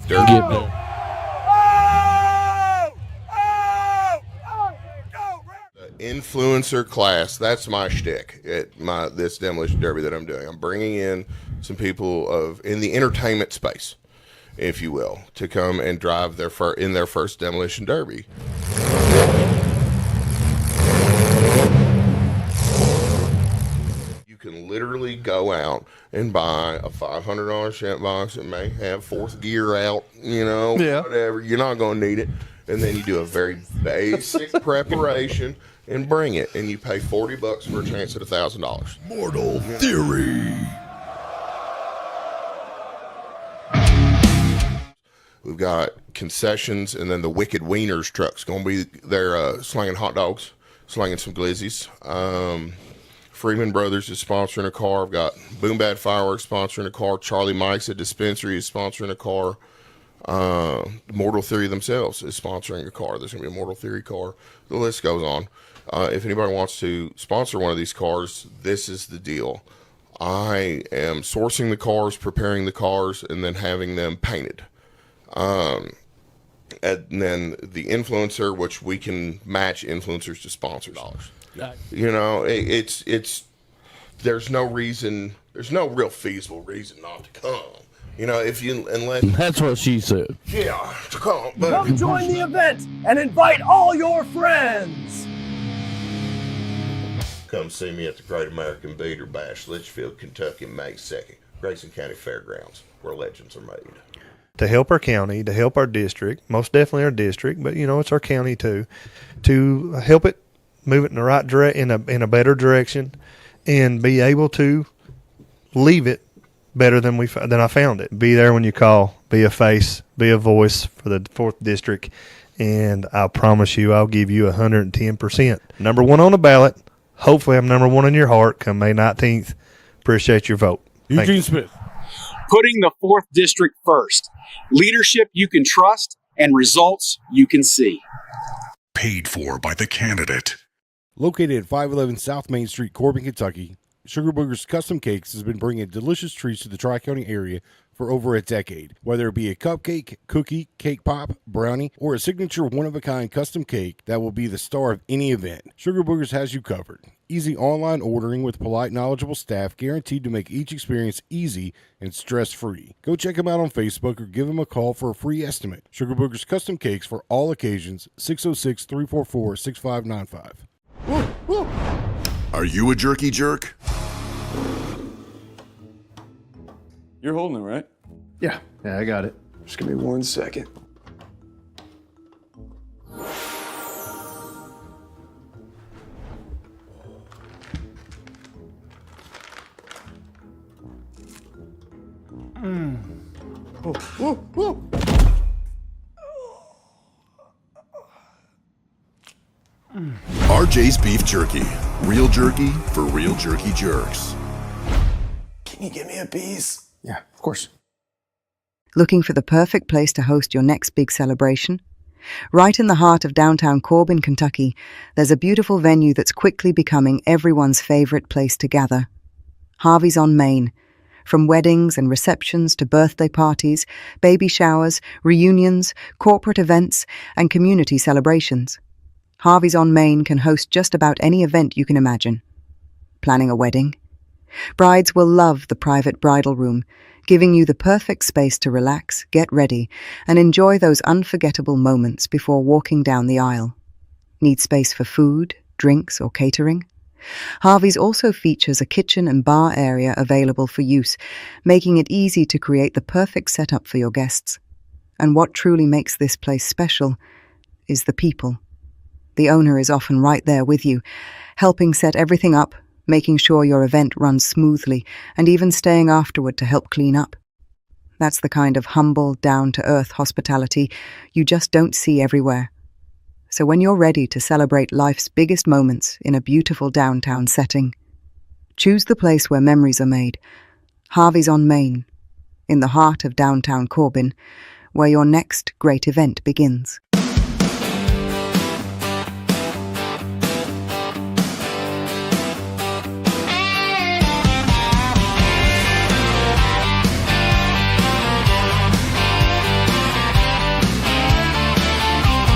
Derby Day. Influencer class. That's my shtick at this demolition derby that I'm doing. I'm bringing in some people in the entertainment space, if you will, to come and drive their first demolition derby. You can literally go out and buy a $500 shunt box that may have fourth gear out, whatever. You're not going to need it. And then you do a very basic preparation and bring it, and you pay $40 for a chance at $1,000. Mortal Theory. We've got concessions, and then the Wicked Wieners truck's going to be there slinging hot dogs, slinging some glizzies. Freeman Brothers is sponsoring a car. I've got Boom Bad Fireworks sponsoring a car. Charlie Mike's at Dispensary is sponsoring a car. Mortal Theory themselves is sponsoring a car. There's going to be a Mortal Theory car. The list goes on. If anybody wants to sponsor one of these cars, this is the deal. I am sourcing the cars, preparing the cars, and then having them painted. And then the influencer, which we can match influencers to sponsors. It's there's no real feasible reason not to come. You know, unless That's what she said. yeah, come, but Come join the event and invite all your friends. come see me at the Great American Beater Bash, Litchfield, Kentucky, May 2nd, Grayson County Fairgrounds, where legends are made. To help our county, to help our district, most definitely our district, but it's our county too, to help it move it in the right in a better direction, and be able to leave it better than I found it. Be there when you call, be a face, be a voice for the 4th District, and I promise you I'll give you 110%. Number 1 on the ballot. Hopefully I'm number 1 in your heart come May 19th. Appreciate your vote. Eugene Smith. Putting the 4th District first. Leadership you can trust and results you can see. Paid for by the candidate. Located at 511 South Main Street, Corbin, Kentucky, Sugar Booger's Custom Cakes has been bringing delicious treats to the Tri-County area for over a decade. Whether it be a cupcake, cookie, cake pop, brownie, or a signature one-of-a-kind custom cake that will be the star of any event, Sugar Boogers has you covered. Easy online ordering with polite, knowledgeable staff guaranteed to make each experience easy and stress-free. Go check them out on Facebook or give them a call for a free estimate. Sugar Boogers Custom Cakes for all occasions, 606-344-6595. Are you a jerky jerk? You're holding it, right? Yeah, I got it. Just give me 1 second. RJ's Beef Jerky. Real jerky for real jerky jerks. Can you give me a piece? Yeah, of course. Looking for the perfect place to host your next big celebration? Right in the heart of downtown Corbin, Kentucky, there's a beautiful venue that's quickly becoming everyone's favorite place to gather. Harvey's on Main. From weddings and receptions to birthday parties, baby showers, reunions, corporate events, and community celebrations, Harvey's on Main can host just about any event you can imagine. Planning a wedding? Brides will love the private bridal room, giving you the perfect space to relax, get ready, and enjoy those unforgettable moments before walking down the aisle. Need space for food, drinks, or catering? Harvey's also features a kitchen and bar area available for use, making it easy to create the perfect setup for your guests. And what truly makes this place special is the people. The owner is often right there with you, helping set everything up, making sure your event runs smoothly, and even staying afterward to help clean up. That's the kind of humble, down-to-earth hospitality you just don't see everywhere. So when you're ready to celebrate life's biggest moments in a beautiful downtown setting, choose the place where memories are made. Harvey's on Main, in the heart of downtown Corbin, where your next great event begins.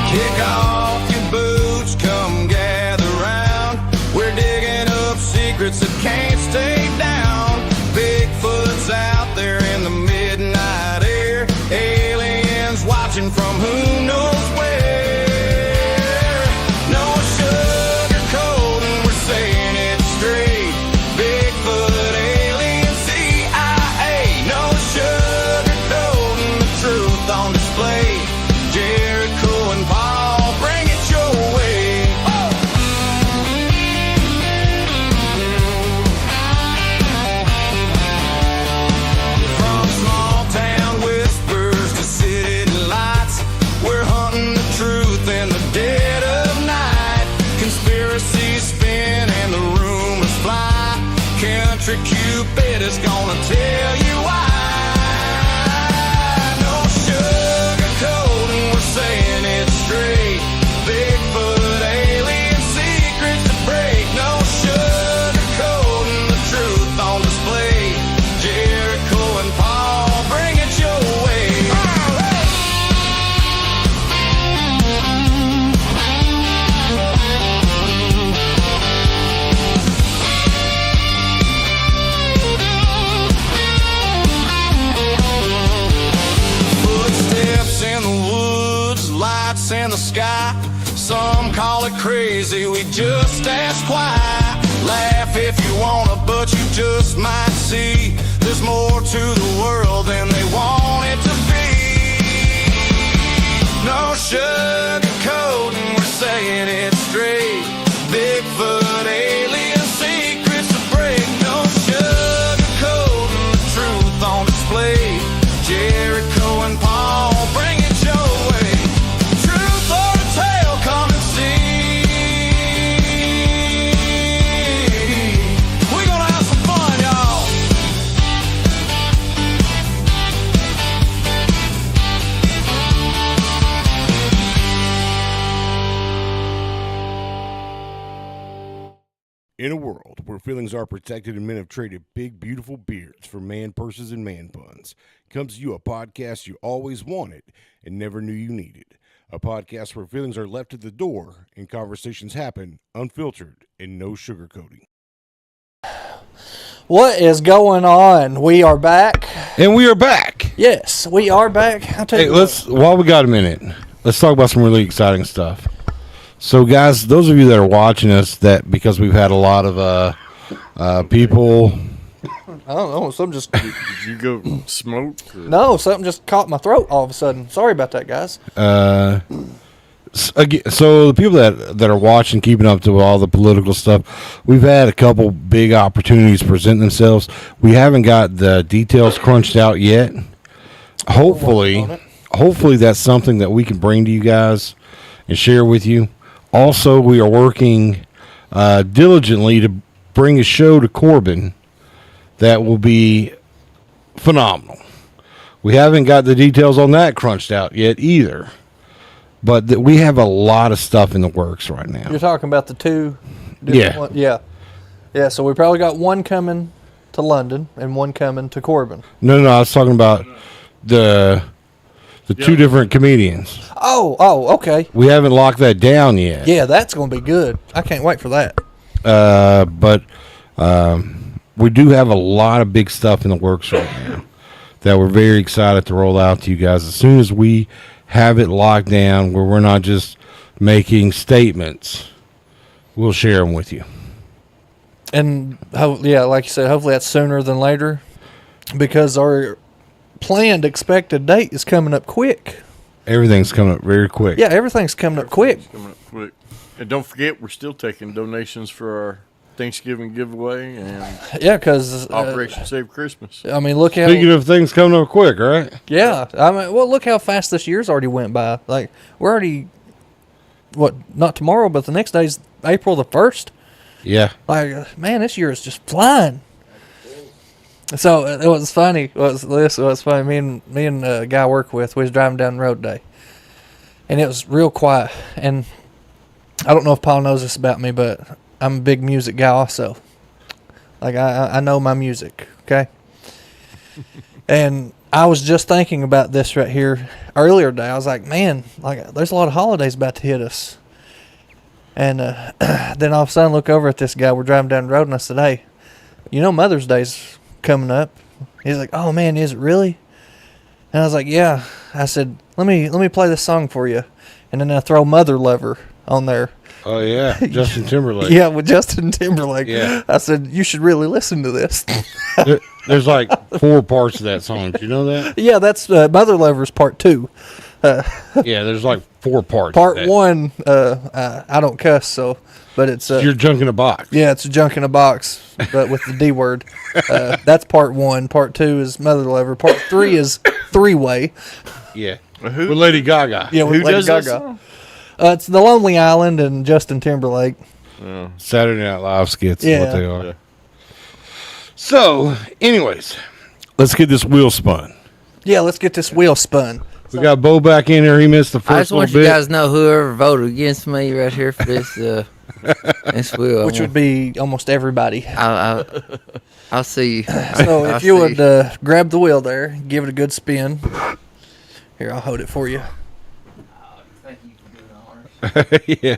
Kick off your boots, come gather round. We're digging up secrets that can't stay down. Bigfoot's out there in the midnight air. Aliens watching from who knows where. No sugarcoating, we're saying it straight. Bigfoot, alien, CIA. No sugarcoating, the truth on display. Jericho and Paul, bring it your way. From small town whispers to city lights, we're hunting the truth in the dead of night. Conspiracies spin and the rumors fly. Country Cupid is gonna tell you why. No sugarcoating, we're saying it straight. Bigfoot, alien, secrets to break. No sugarcoating, the truth on display. Jericho and Paul, bring it your way. lights in the sky. Some call it crazy, we just ask why. Laugh if you wanna, but you just might see there's more to the world than they want it to be. No sugarcoating, we're saying it straight. Bigfoot, alien secrets to break. No sugarcoating, the truth on display. Jericho and Paul, bring it your way. Truth or a tale, come and see. We're gonna have some fun, y'all. In a world where feelings are protected and men have traded big, beautiful beards for man purses and man buns, comes to you a podcast you always wanted and never knew you needed. A podcast where feelings are left at the door and conversations happen unfiltered and no sugarcoating. What is going on? We are back. And we are back. Yes, we are back. I'll tell Hey, you while we got a minute, let's talk about some really exciting stuff. So, guys, those of you that are watching us, that because we've had a lot of people. I don't know. Something just. Did you go smoke? Or? No, something just caught my throat all of a sudden. Sorry about that, guys. So the people that are watching, keeping up to all the political stuff, we've had a couple big opportunities present themselves. We haven't got the details crunched out yet. Hopefully that's something that we can bring to you guys and share with you. Also, we are working diligently to bring a show to Corbin that will be phenomenal. We haven't got the details on that crunched out yet either. But we have a lot of stuff in the works right now. You're talking about the two? Yeah. Yeah, so we probably got one coming to London and one coming to Corbin. No, I was talking about the two different comedians. Oh, okay. We haven't locked that down yet. Yeah, that's going to be good. I can't wait for that. But we do have a lot of big stuff in the works right now that we're very excited to roll out to you guys as soon as we have it locked down, where we're not just making statements. We'll share them with you. And like you said, hopefully that's sooner than later, because our planned expected date is coming up quick. Everything's coming up very quick. Yeah, everything's coming up quick. And don't forget, we're still taking donations for our Thanksgiving giveaway and because Operation Save Christmas. I mean, look how. Speaking of things coming up quick, right? Yeah, I mean, well, look how fast this year's already went by. Like, we're already not tomorrow, but the next day's April the 1st. Yeah. Like, man, this year is just flying. So it was funny. It was funny. Me and a guy I work with, we was driving down the road today, and it was real quiet. And I don't know if Paul knows this about me, but I'm a big music guy also. Like, I know my music, okay? And I was just thinking about this right here earlier today. I was like, man, like, there's a lot of holidays about to hit us. And then all of a sudden, look over at this guy. We're driving down the road, and I said, hey, you know Mother's Day's coming up. He's like, oh, man, is it really? And I was like, yeah. I said, let me play this song for you. And then I throw Mother Lover on there. Oh, yeah. Justin Timberlake. Yeah, with Justin Timberlake. Yeah. I said, you should really listen to this. There's like 4 parts of that song. Do you know that? Yeah, that's Mother Lover's part 2. Yeah, there's like 4 parts. Part 1, I don't cuss, so, but it's... You're junk in a box. Yeah, it's a junk in a box, but with the D word. That's part 1. Part 2 is Mother Lover. Part 3 is Three-Way. Yeah. With Lady Gaga. Yeah, with Lady Gaga. It's The Lonely Island and Justin Timberlake. Oh. Saturday Night Live skits is Yeah. what they are. Yeah. So, anyways, let's get this wheel spun. Yeah, let's get this wheel spun. We got Bo back in there. He missed the first I just want little you bit. guys to know whoever voted against me right here for this this wheel. Which would be almost everybody. I'll see. So if you would grab the wheel there, give it a good spin. Here, I'll hold it for you. Thank you for doing the honor. Yeah.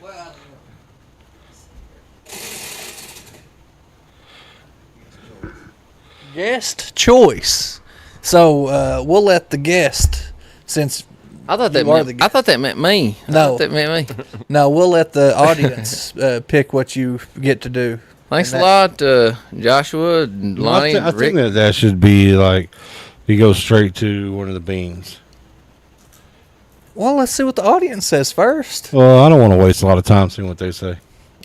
Guest choice. So we'll let the guest, since I thought that You are meant, I thought that meant me. I No. thought that meant me. No, we'll let the audience pick what you get to do. Thanks And a lot, Joshua, and Lonnie, I and Rick. think that should be like you go straight to one of the beans. Well, let's see what the audience says first. Well, I don't want to waste a lot of time seeing what they say.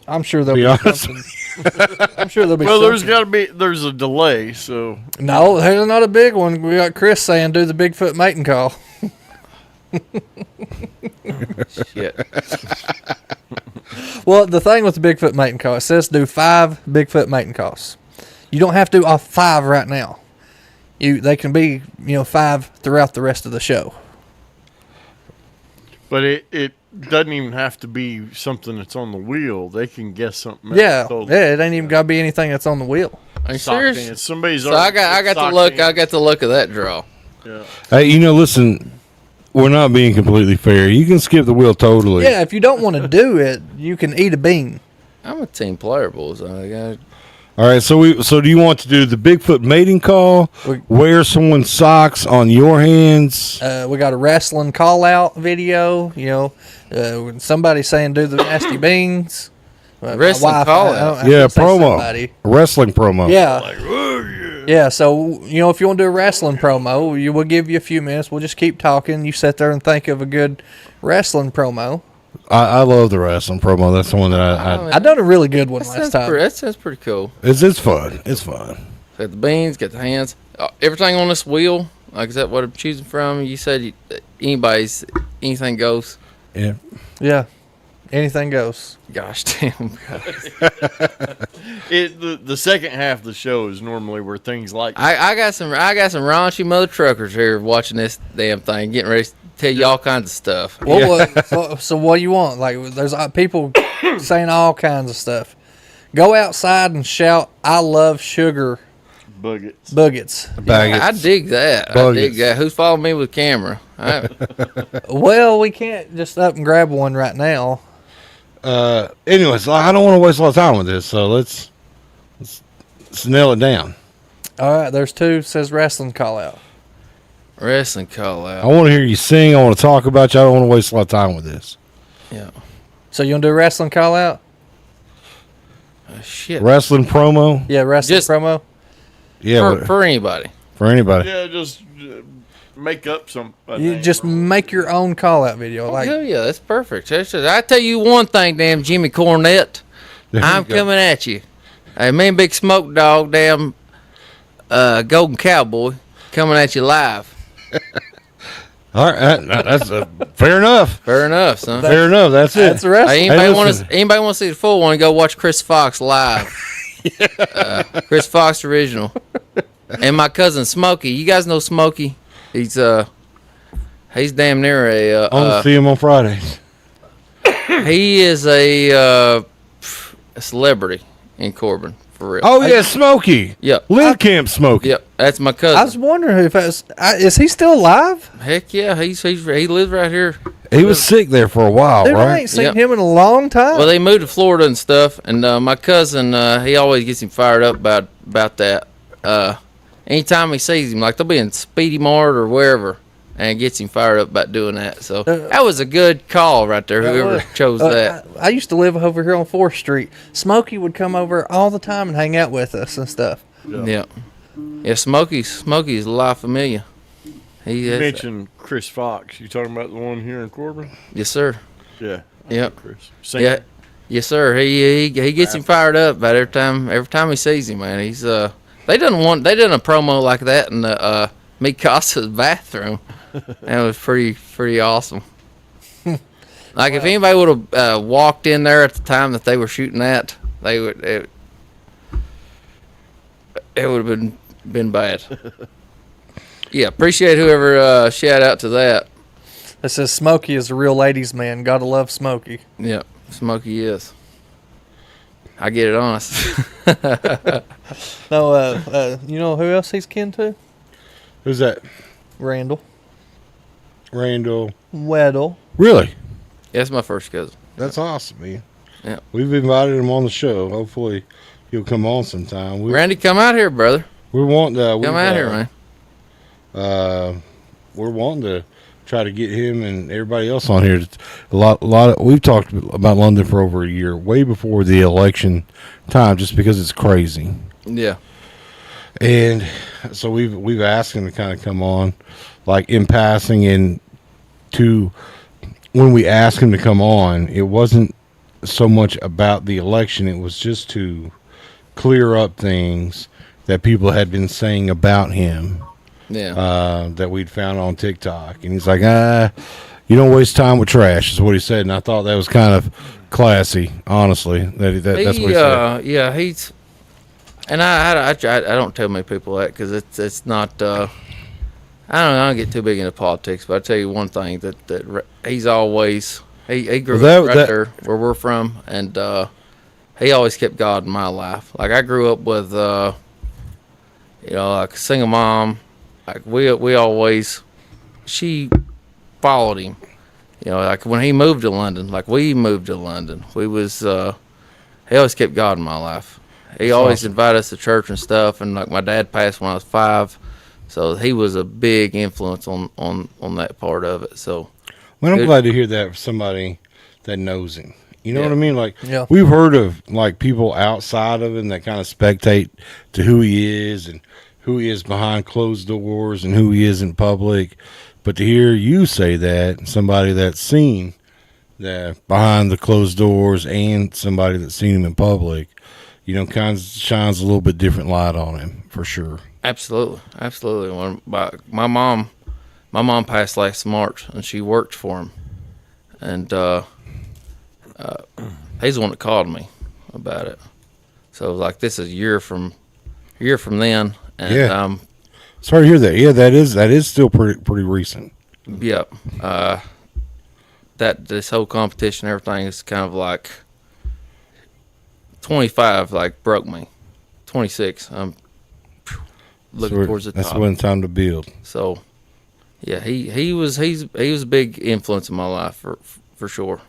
I'm sure there'll Be be honest. something. I'm sure there'll be Well, something. there's a delay, so. No, there's not a big one. We got Chris saying do the Bigfoot mating call. Shit. Well, the thing with the Bigfoot mating call, it says do 5 Bigfoot mating calls. You don't have to do all 5 right now. They can be 5 throughout the rest of the show. But it doesn't even have to be something that's on the wheel. They can guess something else. Yeah, Totally. it ain't even gotta be anything that's on the wheel. Are you Sock serious? dance. Somebody's So I got sock to look. dance. I got to look at that draw. Yeah. Hey, listen, we're not being completely fair. You can skip the wheel totally. Yeah, if you don't want to do it, you can eat a bean. I'm a team player, boys. I got. All right, so do you want to do the Bigfoot mating call? Wear someone's socks on your hands? We got a wrestling call out video. Somebody saying do the nasty beans. Wrestling My wife, call I don't- out. I Yeah, can't say promo. somebody. Wrestling promo. Yeah. Yeah, so, if you want to do a wrestling promo, we'll give you a few minutes. We'll just keep talking. You sit there and think of a good wrestling promo. I love the wrestling promo. That's the one that I done a really good one last time. That sounds pretty cool. It's fun. It's fun. Got the beans, got the hands, everything on this wheel. Like, is that what I'm choosing from? You said anything goes. Yeah. Yeah. Anything goes. Gosh damn, guys. The second half of the show is normally where things like I got some raunchy mother truckers here watching this damn thing, getting ready to tell you all kinds of stuff. Well, so what do you want? Like, there's people saying all kinds of stuff. Go outside and shout, "I love sugar." Buggets. I dig that. I dig that. Who's following me with camera? Well, we can't just up and grab one right now. Anyways, I don't want to waste a lot of time with this, so let's nail it down. All right, there's 2. Says wrestling call out. Wrestling call out. I want to hear you sing. I want to talk about you. I don't want to waste a lot of time with this. Yeah. So you want to do wrestling call out? Shit. Wrestling promo? Yeah, wrestling promo. Yeah, for anybody. For anybody. Yeah, just make up some. You just make your own call out video. Like, Hell yeah, that's perfect. I tell you one thing, damn Jimmy Cornette, I'm coming at you. Hey, me and Big Smoke Dog, damn Golden Cowboy, coming at you live. All right, that's fair enough. Fair enough, son. Fair enough. That's it. That's wrestling. Hey, anybody want to see the full one? Go watch Chris Fox live. Chris Fox original, and my cousin Smokey. You guys know Smokey? He's damn near a. I want to see him on Fridays. He is a celebrity in Corbin for real. Oh yeah, Smokey. Yep. Live Camp Smokey. Yep, that's my cousin. I was wondering if is he still alive? Heck yeah, he lives right here. He was sick there for a while, Dude, I right? ain't seen him in a long time. Well, they moved to Florida and stuff, and my cousin, he always gets him fired up about that. Anytime he sees him, like they'll be in Speedy Mart or wherever, and it gets him fired up about doing that. So that was a good call right there, whoever chose that. I used to live over here on 4th Street. Smokey would come over all the time and hang out with us and stuff. Yeah. Smokey's a lot familiar. You mentioned Chris Fox. You talking about the one here in Corbin? Yes, sir. Yeah. Yep. Chris. Yeah. Yes, sir. He gets him fired up about every time he sees him, man. He's they done a promo like that in the Mikasa's bathroom. That was pretty awesome. Like if anybody would have walked in there at the time that they were shooting that, it would have been bad. Yeah, appreciate whoever shout out to that. It says Smokey is a real ladies' man. Gotta love Smokey. Yeah, Smokey is. I get it honest. No, you know who else he's kin to? Who's that? Randall. Weddle. Really? Yeah, that's my first cousin. That's awesome, man. Yeah. We've invited him on the show. Hopefully he'll come on sometime. Randy, come out here, brother. We want come out here, man. We're wanting to try to get him and everybody else on here. A lot of we've talked about London for over a year, way before the election time, just because it's crazy. Yeah. And so we've asked him to kind of come on, like in passing, and to when we asked him to come on, it wasn't so much about the election; it was just to clear up things that people had been saying about him. Yeah. That we'd found on TikTok, and he's like, you don't waste time with trash, is what he said, and I thought that was kind of classy, honestly. That's what he said. Yeah, he's, and I don't tell many people that because it's not. I don't get too big into politics, but I tell you one thing that he's always he grew up right there where we're from, and he always kept God in my life. Like I grew up with like a single mom. Like we always, she followed him. Like when he moved to London, like we moved to London, he always kept God in my life. He always invited us to church and stuff. And like my dad passed when I was 5, so he was a big influence on that part of it. So, well, I'm glad to hear that from somebody that knows him. You know what I mean? Like Yeah. we've heard of like people outside of him that kind of spectate to who he is and who he is behind closed doors and who he is in public. But to hear you say that, somebody that's seen that behind the closed doors and somebody that's seen him in public, kind of shines a little bit different light on him for sure. Absolutely. When my mom passed last March, and she worked for him, and he's the one that called me about it. So like this is a year from then. And, yeah. Sorry to hear that. Yeah, that is still pretty recent. Yep. This whole competition, everything is kind of like 25, like broke me. 26. I'm looking towards the top. That's when time to build. So, yeah, he was a big influence in my life for sure.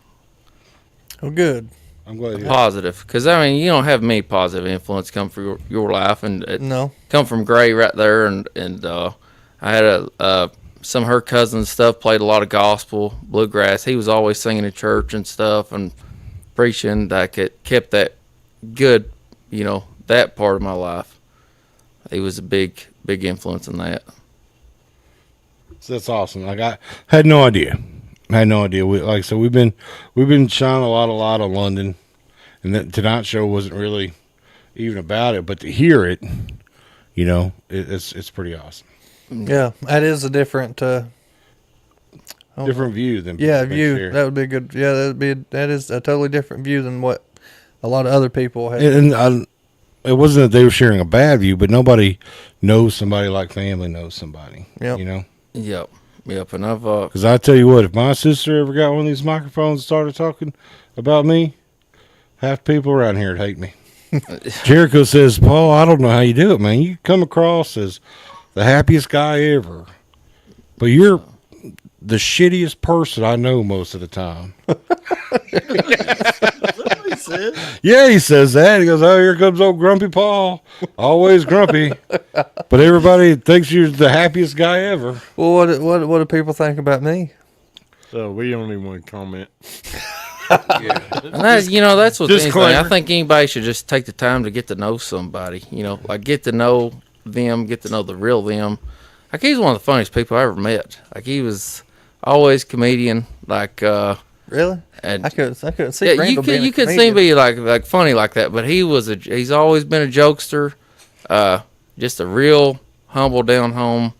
Oh, good. I'm glad. Positive, because I mean you don't have many positive influence come from your life, and come from Gray right there, and I had some of her cousins stuff played a lot of gospel bluegrass. He was always singing in church and stuff and preaching. That kept that good, that part of my life. He was a big influence in that. So that's awesome. Like I had no idea. Like I said, we've been shining a lot of light on London, and that tonight's show wasn't really even about it, but to hear it, it's pretty awesome. Yeah, that is a different view than view. Share. That would be good. Yeah, that is a totally different view than what a lot of other people have. And it wasn't that they were sharing a bad view, but nobody knows somebody like family knows somebody. Yep. Yep, and I've because I tell you what, if my sister ever got one of these microphones and started talking about me, half the people around here would hate me. Jericho says, Paul, I don't know how you do it, man. You come across as the happiest guy ever, but you're the shittiest person I know most of the time. Yeah, he says that. He goes, oh, here comes old Grumpy Paul. Always grumpy. But everybody thinks you're the happiest guy ever. Well, what do people think about me? So we don't even want to comment. Yeah. And that's what's anything. I think anybody should just take the time to get to know somebody. Like get to know them, get to know the real them. Like he's one of the funniest people I ever met. Like he was always comedian. Like really, and I couldn't see. Yeah, you could see him be like funny like that, but he's always been a jokester. Just a real humble, down home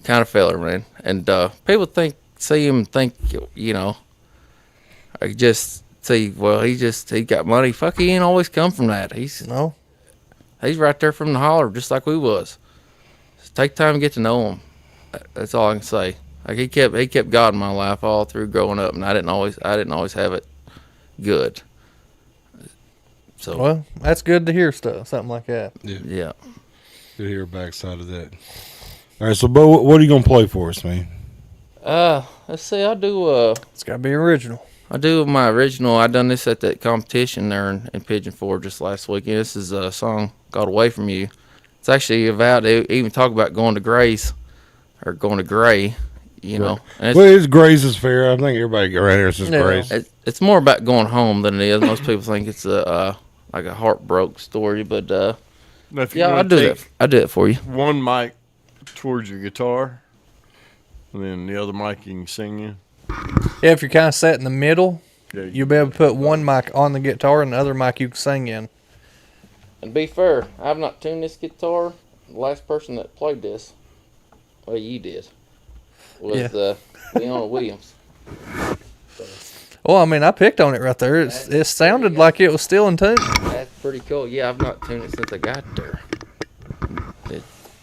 kind of feller, man. And people see him, think I just see, well, he got money. Fuck, he ain't always come from that. He's right there from the holler, just like we was. Just take time to get to know him. That's all I can say. Like he kept God in my life all through growing up, and I didn't always have it good. So well, that's good to hear something like that. Yeah. Good to hear a backside of that. All right, so Bo, what are you gonna play for us, man? Let's see. I do. It's gotta be original. I do my original. I done this at that competition there in Pigeon Forge just last weekend. This is a song called "Away From You." It's actually about to even talk about going to Grace or going to Gray. you know. Well, it's Grace is fair. I think everybody around here says Grace. It's more about going home than it is. Most people think it's like a heartbroken story, but Now, if you yeah, wanna I'll do take that. I do it for you. One mic towards your guitar, and then the other mic you can sing in. Yeah, if you're kind of set in the middle, Yeah, you'll be able to put one mic on the guitar and the other mic you can sing in. And be fair, I've not tuned this guitar. The last person that played this, well, you did, was Leona Williams. Well, I mean, I picked on it right there. It sounded like it was still in tune. That's pretty cool. Yeah, I've not tuned it since I got there.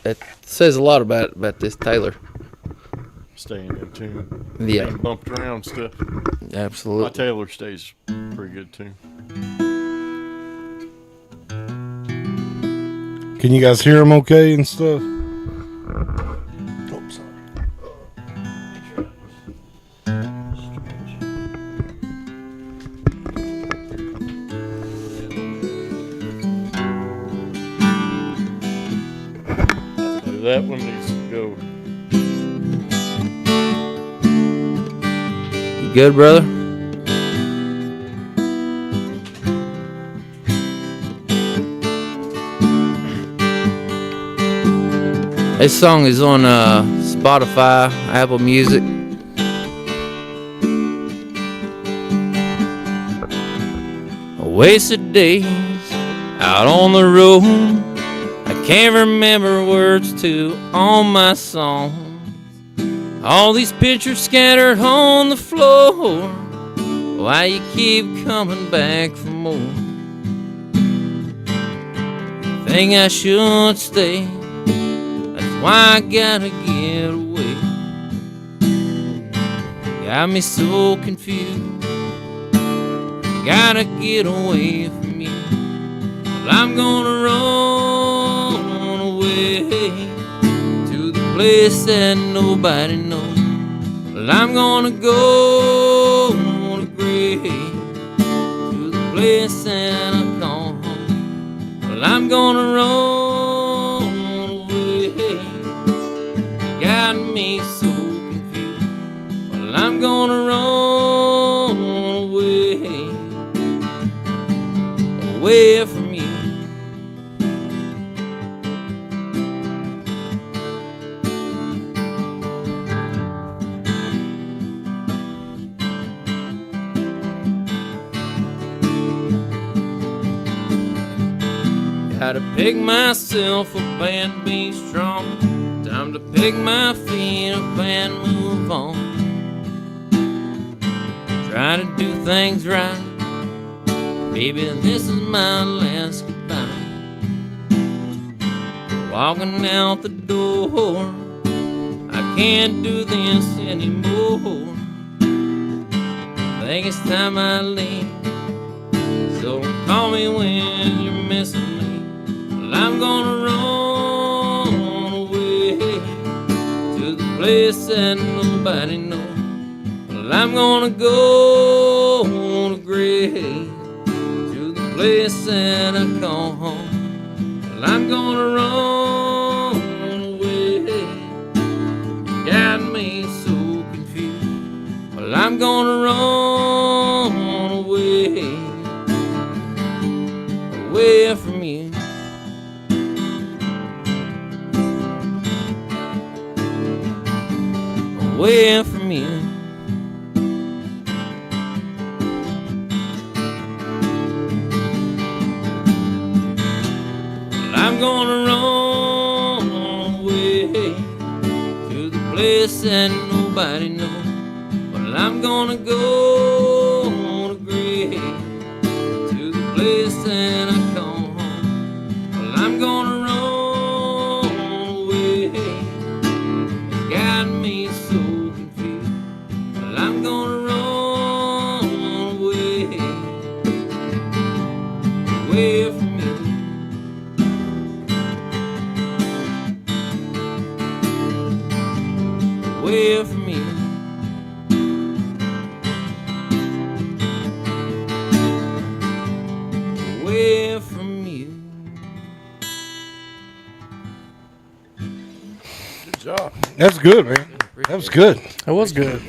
It says a lot about this Taylor. Staying in tune. Yeah. Being bumped around stuff. Absolutely. My Taylor stays pretty good too. Can you guys hear him okay and stuff? Oh, sorry. That one needs to go. You good, brother? This song is on Spotify, Apple Music. Wasted days out on the road. I can't remember words to all my songs. All these pictures scattered on the floor. Why you keep coming back for more? Think I should stay. That's why I gotta get away. Got me so confused. Gotta get away from you. Well, I'm gonna run away to the place that nobody knows. Well, I'm gonna go on a grave to the place that I call home. Well, I'm gonna run away. Got me so confused. Well, I'm gonna run away from you. Gotta pick myself up and be strong. Time to pick my feet up and move on. Try to do things right. Baby, this is my last goodbye. Walking out the door, I can't do this anymore. Think it's time I leave. So don't call me when you're missing me. Well, I'm gonna run away to the place that nobody knows. Well, I'm gonna go on a grave to the place that I call home. Well, I'm gonna run away. You got me so confused. Well, I'm gonna run away from you. Away from you. I'm gonna run away to the place that nobody knows. Well, I'm gonna go on a grave to the place that I call home. Well, I'm gonna run away. You got me so confused. Well, I'm gonna run away from you. Away from you. Away from you. Good job. That's good, man. That was good. That was good.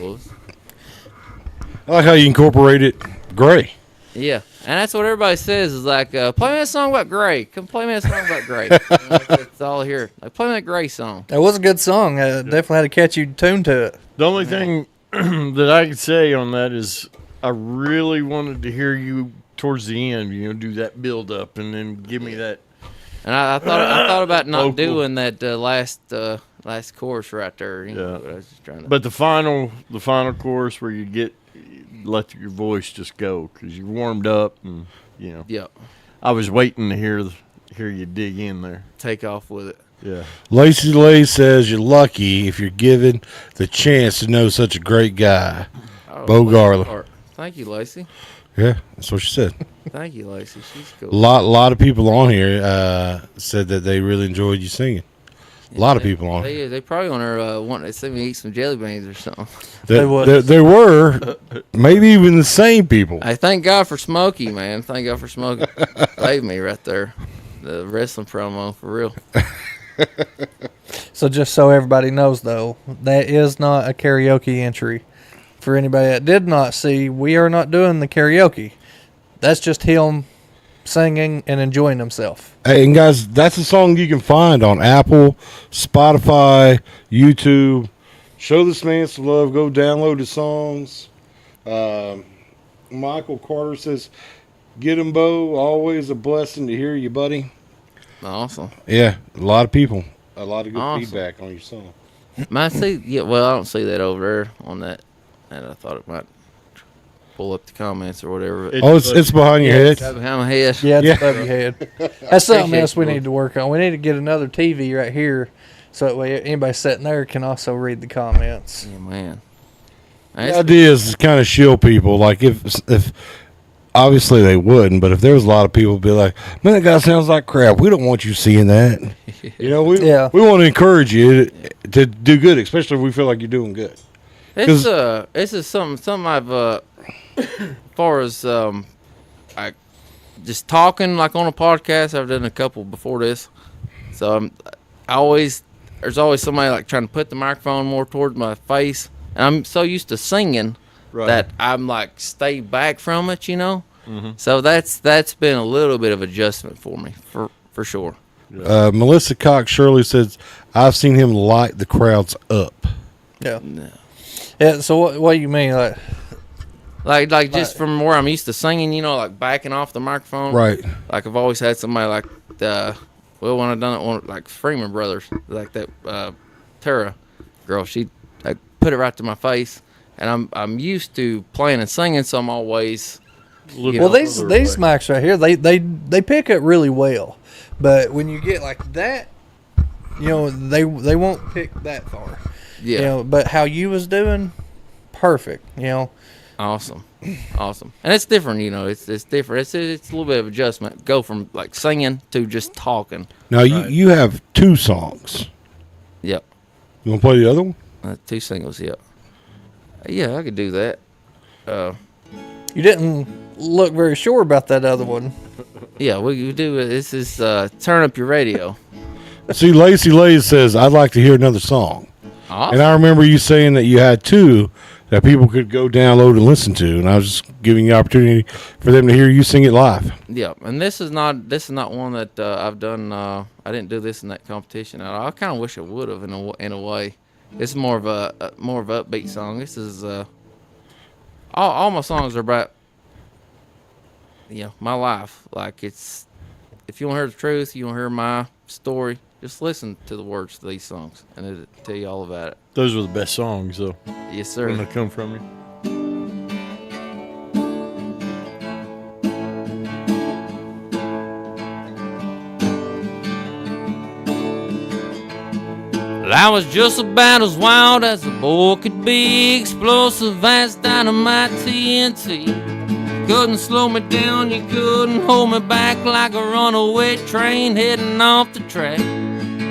I like how you incorporated Gray. Yeah, and that's what everybody says is like, play me that song about Gray. Come play me that song about Gray. You know, that's all I hear. Like, play me that Gray song. It was a good song. Definitely had to catch you tuned to it. The only thing that I could say on that is I really wanted to hear you towards the end, do that build up and then give me that. And I thought about not Vocal. doing that last chorus right there. But I was just trying to. But the final chorus where you let your voice just go because you warmed up and Yep. I was waiting to hear you dig in there. Take off with it. Yeah. Lacey Lay says you're lucky if you're given the chance to know such a great guy, Bo Garland. Thank you, Lacey. Yeah, that's what she said. Thank you, Lacey. She's cool. Lot of people on here said that they really enjoyed you singing. A lot of people on here. They probably on her wanting to see me eat some jelly beans or something. There were maybe even the same people. I thank God for Smokey, man. Thank God for Smokey. Saved me right there. The wrestling promo, for real. So just so everybody knows, though, that is not a karaoke entry. For anybody that did not see, we are not doing the karaoke. That's just him singing and enjoying himself. Hey, and guys, that's a song you can find on Apple, Spotify, YouTube. Show this man some love. Go download the songs. Michael Carter says, "Get him, Bo. Always a blessing to hear you, buddy." Awesome. Yeah, a lot of people. A lot of good Awesome. feedback on your song. I see. Yeah, well, I don't see that over there on that. And I thought it might pull up the comments or whatever. It's behind your head. Behind my head. Yeah, it's above your head. That's something Appreciate else we you. need to work on. We need to get another TV right here, so that way anybody sitting there can also read the comments. Yeah, man. The idea is to kind of shield people. Like if obviously they wouldn't, but if there was a lot of people be like, "Man, that guy sounds like crap. We don't want you seeing that." We want to encourage you to do good, especially if we feel like you're doing good. This is something I've as far as like just talking like on a podcast. I've done a couple before this, so there's always somebody like trying to put the microphone more towards my face, and I'm so used to singing that I'm like stay back from it, Mm-hmm. So that's been a little bit of adjustment for me for sure. Melissa Cox Shirley says, "I've seen him light the crowds up." Yeah. Yeah. So what do you mean, like just from where I'm used to singing, like backing off the microphone. Right. Like I've always had somebody like when I done it, like Freeman Brothers, like that Tara girl, she like put it right to my face, and I'm used to playing and singing, so I'm always. Well, these mics right here, they pick up really well, but when you get like that, they won't pick that far. Yeah. But how you was doing, perfect. Awesome, and it's different. It's different. It's a little bit of adjustment. Go from like singing to just talking. Now you have 2 songs. Yep. You want to play the other one? 2 singles. Yep. Yeah, I could do that. You didn't look very sure about that other one. Yeah, we do it. This is turn up your radio. See, Lacey Lay says, "I'd like to hear another song." Awesome. And I remember you saying that you had 2 that people could go download and listen to, and I was just giving you the opportunity for them to hear you sing it live. Yeah, and this is not one that I've done. I didn't do this in that competition. I kind of wish I would have in a way. It's more of a upbeat song. This is all my songs are about my life. Like it's if you want to hear the truth, you want to hear my story. Just listen to the words to these songs, and it'll tell you all about it. Those were the best songs, though. Yes, sir. When they come from you. Well, I was just about as wild as a boy could be. Explosive as dynamite TNT. Couldn't slow me down, you couldn't hold me back like a runaway train heading off the track.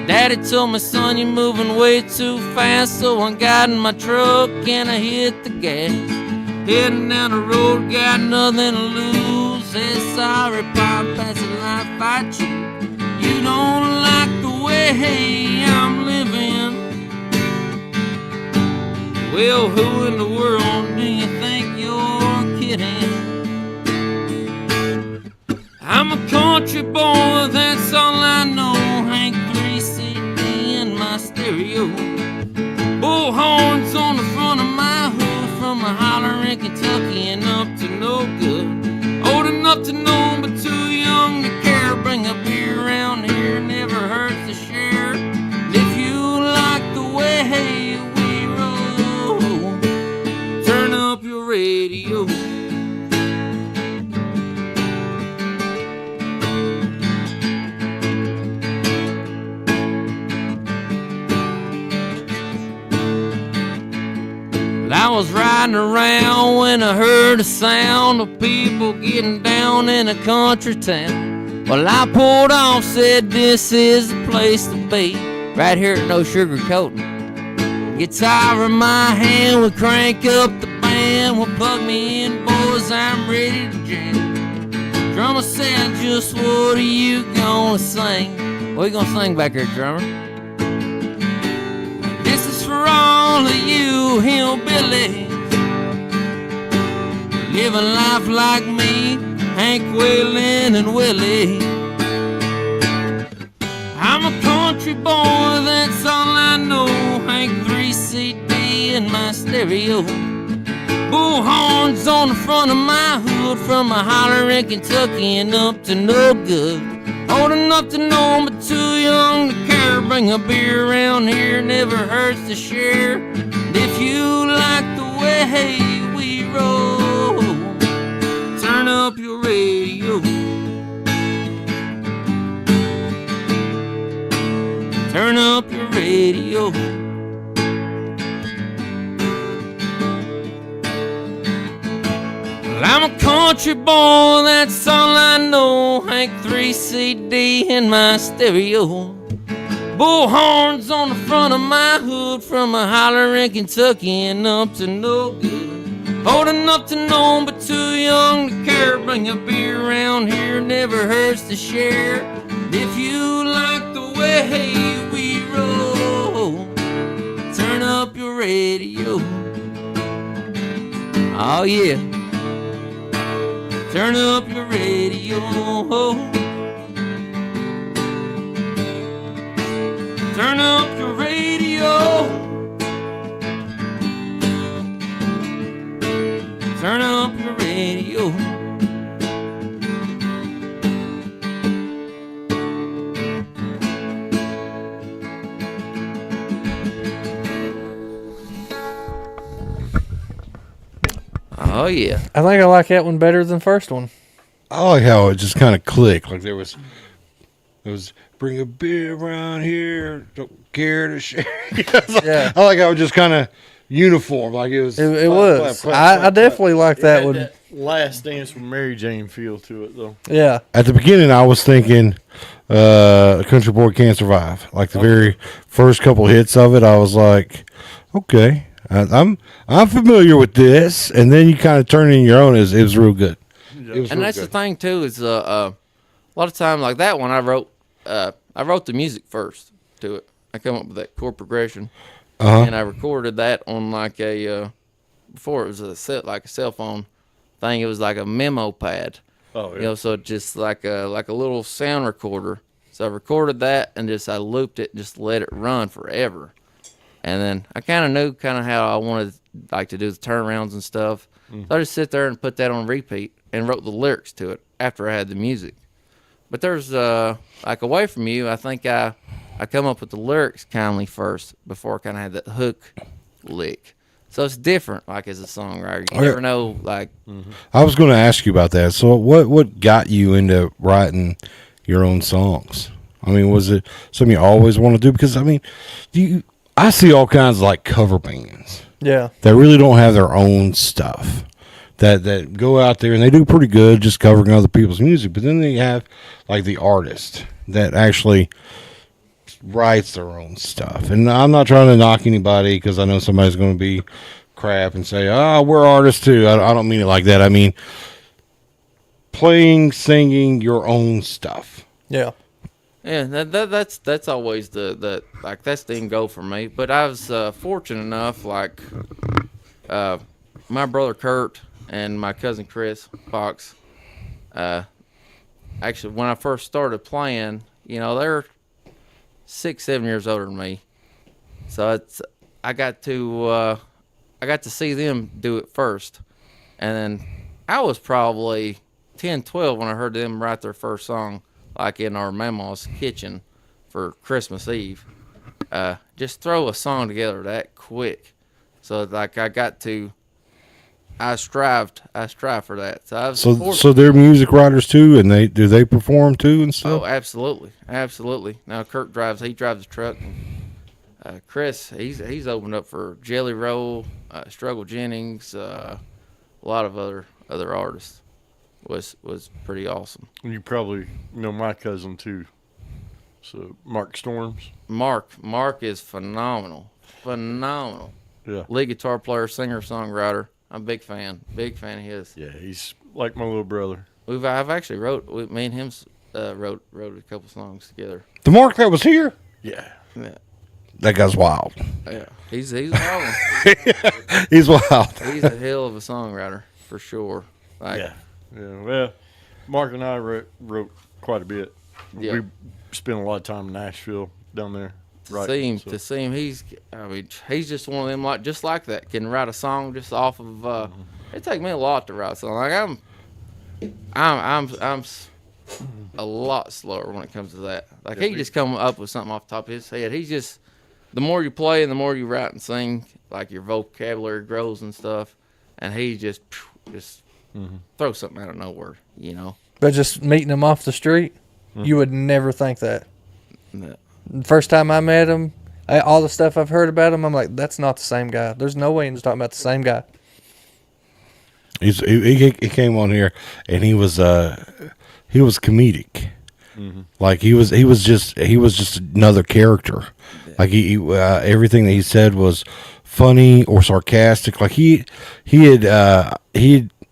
Daddy told me, son, you're moving way too fast, so I got in my truck and I hit the gas. Heading down the road, got nothing to lose. Hey, sorry, Pop, that's the life I choose. You don't like the way I'm living. Well, who in the world do you think you're kidding? I'm a country boy, that's all I know. Hank 3CD in my stereo. Bullhorns on the front of my hood, from a holler in Kentucky and up to no good. Old enough to know, but too young to care. Bring a beer around here, never hurts to share. And if you like the way we roll, turn up your radio. I was riding around when I heard the sound of people getting down in a country town. Well, I pulled off, said this is the place to be, right here at No Sugar Coating. Guitar in my hand, we crank up the band. Well, plug me in, boys, I'm ready to jam. Drummer said, just what are you gonna sing? What are you gonna sing back here, drummer? This is for all of you hillbillies, living life like me, Hank, Waylon, and Willie. I'm a country boy, that's all I know. Hank 3CD in my stereo. Bullhorns on the front of my hood, from a holler in Kentucky and up to no good. Old enough to know, but too young to care. Bring a beer around here, never hurts to share. And if you like the way we roll, turn up your radio. Turn up your radio. Well, I'm a country boy, that's all I know. Hank 3CD in my stereo. Bullhorns on the front of my hood, from a holler in Kentucky and up to no good. Old enough to know, but too young to care. Bring a beer around here, never hurts to share. And if you like the way we roll, turn up your radio. Oh yeah, turn up your radio. Turn up your radio. Turn up your radio. Oh yeah. I think I like that one better than the first one. I like how it just kind of clicked. Like there was bring a beer around here, don't care to share. Yeah. I like how it just kind of uniform. Like it was. It was. I definitely like that one. That Last Dance with Mary Jane feel to it, though. Yeah. At the beginning, I was thinking, "A Country Boy Can't Survive." Like the very first couple hits of it, I was like, "Okay, I'm familiar with this." And then you kind of turn it in your own. It was real good. And that's the thing too, is a lot of times like that one I wrote the music first to it. I come up with that chord progression, and I recorded that on like a before it was a cell phone thing. It was like a memo pad. Oh yeah. You know, so just like a little sound recorder. So I recorded that and I looped it, just let it run forever. And then I kind of knew how I wanted like to do the turnarounds and stuff. So I just sit there and put that on repeat and wrote the lyrics to it after I had the music. But there's like Away From You, I think I come up with the lyrics kindly first before I kind of had that hook lick. So it's different, like as a songwriter. You never know, like. I was going to ask you about that. So what got you into writing your own songs? I mean, was it something you always want to do? Because I mean, I see all kinds of like cover bands. Yeah. That really don't have their own stuff. That go out there and they do pretty good just covering other people's music. But then they have like the artist that actually writes their own stuff. And I'm not trying to knock anybody because I know somebody's going to be crap and say, we're artists too. I don't mean it like that. I mean singing your own stuff. Yeah. Yeah, that's always the like that's the end goal for me. But I was fortunate enough, like my brother Kurt and my cousin Chris Fox. Actually, when I first started playing, they're 6-7 years older than me, so I got to see them do it first, and then I was probably 10, 12 when I heard them write their first song, like in our mama's kitchen for Christmas Eve. Just throw a song together that quick. So like I strive for that. So I was So they're music writers too, and do they perform too and stuff? Oh, absolutely. Now Kirk drives the truck. And, Chris, he's opened up for Jelly Roll, Struggle Jennings, a lot of other artists. Was pretty awesome. And you probably know my cousin too. So Mark Storms. Mark is phenomenal. Yeah. Lead guitar player, singer, songwriter. I'm a big fan of his. Yeah, he's like my little brother. I've actually me and him wrote a couple songs together. The Mark that was here? Yeah. That guy's wild. Yeah, he's wild. He's wild. He's a hell of a songwriter for sure. Yeah. Well, Mark and I wrote quite a bit. Yeah. We spent a lot of time in Nashville down there. To see him, he's just one of them just like that. Can write a song just off of. It takes me a lot to write a song. Like I'm a lot slower when it comes to that. Like he just come up with something off the top of his head. He's just the more you play and the more you write and sing, like your vocabulary grows and stuff. And he just throw something out of nowhere, But just meeting him off the street, you would never think that. No. The first time I met him, all the stuff I've heard about him, I'm like, that's not the same guy. There's no way he's talking about the same guy. He came on here and he was comedic. Like he was just another character. Like he everything that he said was funny or sarcastic. Like he had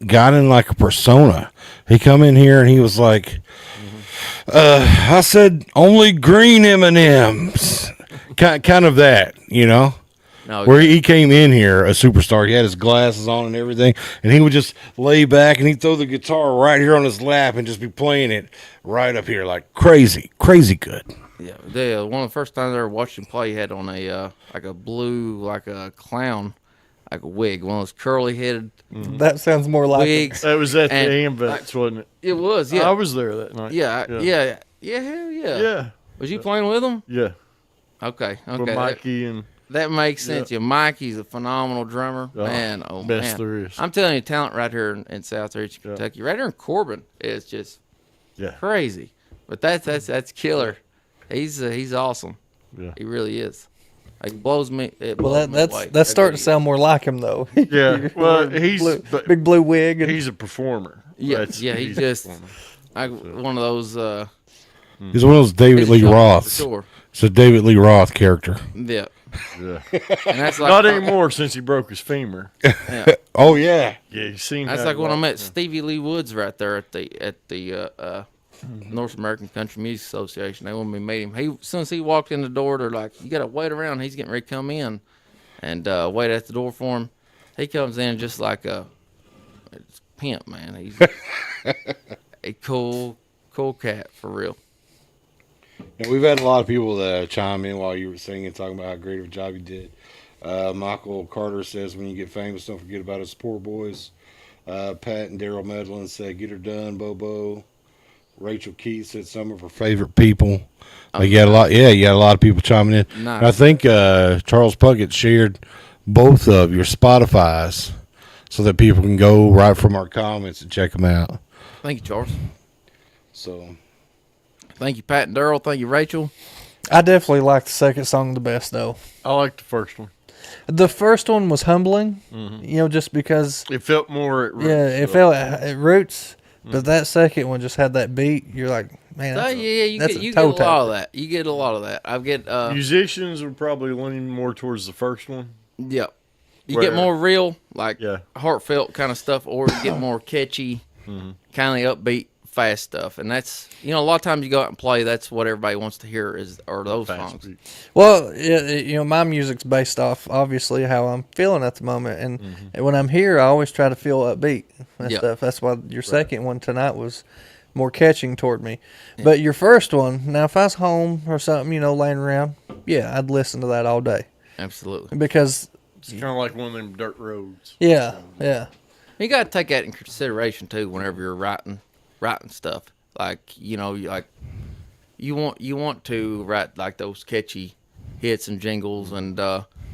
got in like a persona. He come in here and he was like, I said only green M&Ms, kind of that, No, where he came in here a superstar. He had his glasses on and everything, and he would just lay back and he'd throw the guitar right here on his lap and just be playing it right up here like crazy good. Yeah, one of the first times I ever watched him play, he had on a like a blue, like a clown, like a wig, one of those curly headed. That sounds more like wigs. That was at the Ambets, wasn't it? It was. Yeah, I was there that night. Yeah. Hell yeah. Yeah. Was you playing with him? Yeah. Okay. With Mikey and. That makes sense. Yeah, Mikey's a phenomenal drummer. Man, best man. there is. I'm telling you, talent right here in Southeast Kentucky, right here in Corbin, is just crazy. But that's killer. He's awesome. Yeah, he really is. It blows me. That's starting to sound more like him though. Yeah. Well, he's big blue wig. He's a performer. Yeah. He's just one of those. He's one of those David Lee Roths. Sure. It's a David Lee Roth character. Yeah. Yeah. And that's like, not anymore since he broke his femur. Yeah. Oh yeah. Yeah, you seen that's that like when I met Stevie Lee Woods right there at the North American Country Music Association. They wanted me to meet him. As soon as he walked in the door, they're like, "You got to wait around. He's getting ready to come in," and wait at the door for him. He comes in just like a pimp, man. He's a cool cat for real. And we've had a lot of people that chime in while you were singing, talking about how great of a job you did. Michael Carter says, when you get famous, don't forget about us poor boys. Pat and Daryl Medlin said, get her done, Bobo. Rachel Keith said some of her favorite people. You had a lot of people chiming in. Nice. I think Charles Puckett shared both of your Spotify's so that people can go right from our comments and check them out. Thank you, Charles. So... Thank you, Pat and Daryl. Thank you, Rachel. I definitely like the second song the best, though. I like the first one. The first one was humbling, just because... It felt more at roots. Yeah, it felt at roots, but that second one just had that beat. You're like, man, you get a lot of that. You get a lot of that. I get... musicians would probably lean more towards the first one. Yeah. You get more real, heartfelt kind of stuff, or you get more catchy, kind of upbeat fast stuff, and that's a lot of times you go out and play. That's what everybody wants to hear are those songs. Well, my music's based off obviously how I'm feeling at the moment, and when I'm here, I always try to feel upbeat and stuff. That's why your second one tonight was more catching toward me. Yeah. But your first one, now if I was home or something, laying around, I'd listen to that all day. Absolutely, because it's kind of like one of them dirt roads. Yeah. You got to take that in consideration too whenever you're writing stuff. Like you want to write like those catchy hits and jingles and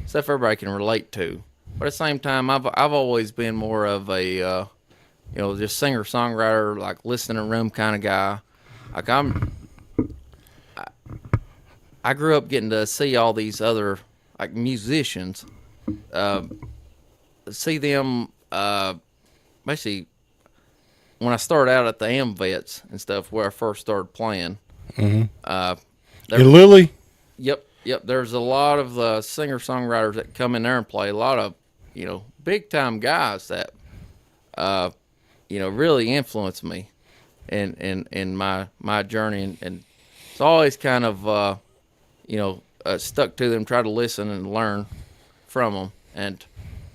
stuff everybody can relate to. But at the same time, I've always been more of a just singer songwriter, like listening room kind of guy. Like I grew up getting to see all these other like musicians, see them. Basically, when I started out at the AMVETs and stuff, where I first started playing, in Lily. Yep. There's a lot of singer-songwriters that come in there and play. A lot of, big-time guys that, really influenced me in my journey. And it's always kind of, stuck to them, try to listen and learn from them. And,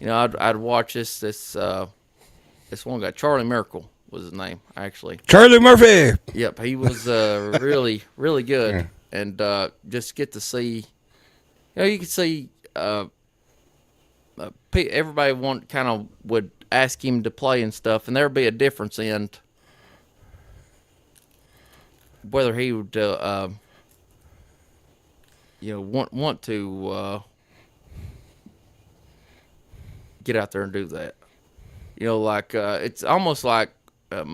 I'd watch this one guy, Charlie Miracle was his name, actually. Charlie Murphy. Yep, he was really, really good. And just get to see, you could see everybody would ask him to play and stuff, and there'd be a difference in whether he would, want to get out there and do that. It's almost like a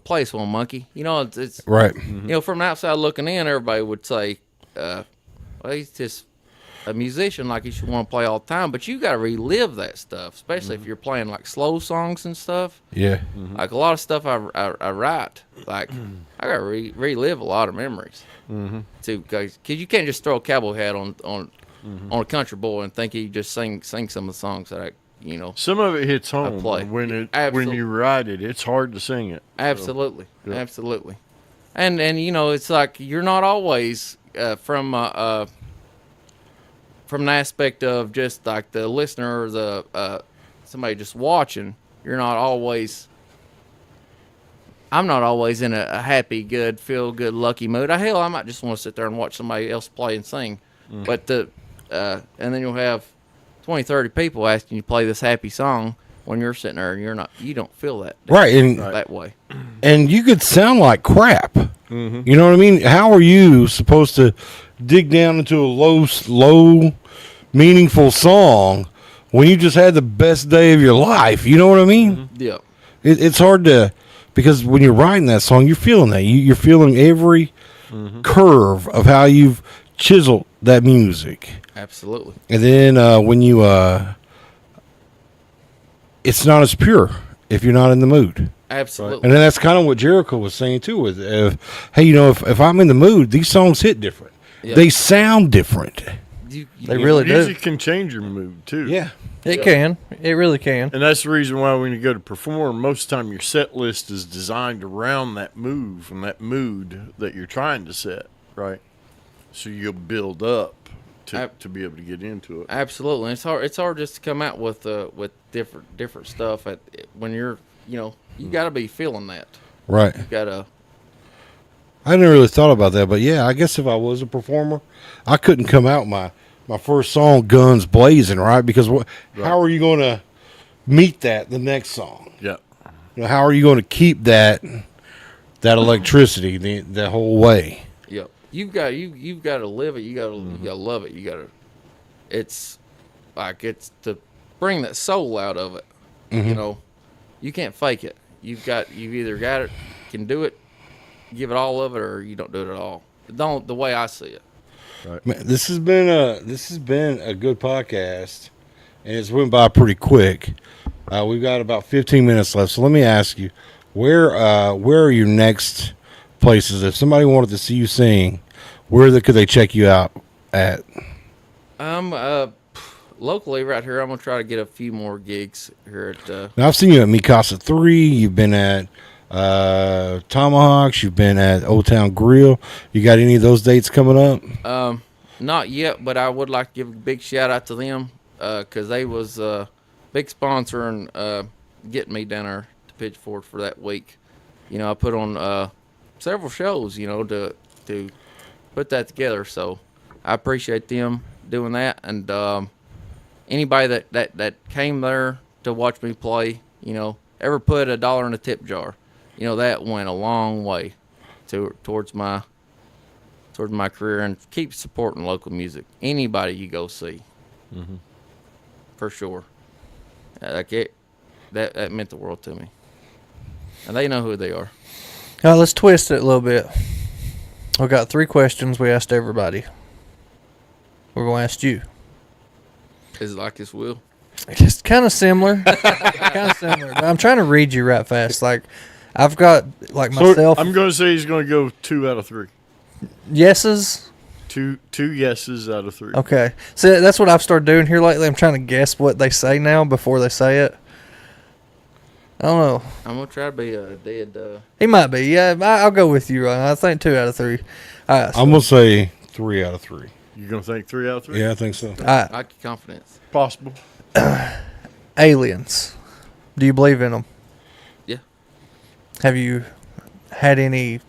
place on Monkey. It's right. From the outside looking in, everybody would say, well, he's just a musician, like he should want to play all the time. But you got to relive that stuff, especially if you're playing like slow songs and stuff. Yeah. Like a lot of stuff I write, like I got to relive a lot of memories. Too, because you can't just throw a cowboy hat on a country boy and think he just sing some of the songs that I. Some of it hits home when you write it. It's hard to sing it. Absolutely, absolutely, and it's like you're not always from an aspect of just like the listener or the somebody just watching. You're not always. I'm not always in a happy, good, feel good, lucky mood. Hell, I might just want to sit there and watch somebody else play and sing, but and then you'll have 20, 30 people asking you to play this happy song when you're sitting there and you don't feel that right and that way. And you could sound like crap. You know what I mean? How are you supposed to dig down into a low, meaningful song when you just had the best day of your life? You know what I mean? Yeah. It's hard to, because when you're writing that song, you're feeling that. You're feeling every curve of how you've chiseled that music. Absolutely. And then when you, it's not as pure if you're not in the mood. Absolutely. And then that's kind of what Jericho was saying too. Was hey, if I'm in the mood, these songs hit different. Yep. They sound different. They really do. Music can change your mood too. Yeah. It can. It really can. And that's the reason why when you go to perform, most of the time your set list is designed around that move and that mood that you're trying to set, right? So you'll build up to be able to get into it. Absolutely. And it's hard just to come out with different stuff when you're, you got to be feeling that. Right. You got to. I never really thought about that, but yeah, I guess if I was a performer, I couldn't come out my first song guns blazing, right? Because how are you going to meet that the next song? Yeah. How are you going to keep that electricity the whole way? Yep. You've got to live it. You got to love it. It's to bring that soul out of it. You can't fake it. You've either got it, can do it, give it all of it, or you don't do it at all. The way I see it. Right. Man, this has been a good podcast, and it's went by pretty quick. We've got about 15 minutes left, so let me ask you, where are your next places? If somebody wanted to see you sing, could they check you out at? Locally right here. I'm gonna try to get a few more gigs here at. Now I've seen you at Mikasa 3. You've been at Tomahawks. You've been at Old Town Grill. You got any of those dates coming up? Not yet, but I would like to give a big shout out to them because they was a big sponsor and getting me down there to Pitchfork for that week. You know, I put on several shows, you know, to put that together. So I appreciate them doing that. And anybody that came there to watch me play, you know, ever put $1 in a tip jar, you know, that went a long way towards my career. And keep supporting local music. Anybody you go see, for sure. That meant the world to me. And they know who they are. Now let's twist it a little bit. We got 3 questions we asked everybody. We're going to ask you. Is it like this, Will? It's kind of similar. But I'm trying to read you right fast. Like, I've got, like, myself. I'm going to say he's going to go 2 out of 3. Yeses? Two yeses out of 3. Okay. So that's what I've started doing here lately. I'm trying to guess what they say now before they say it. I don't know. I'm going to try to be a dead... He might be. Yeah, I'll go with you, Ryan. I think 2 out of 3. All right, I'm going to say 3 out of 3. You're going to think 3 out of 3? Yeah, I think so. All right. I like your confidence. Possible. Aliens. Do you believe in them? Yeah. Have you had any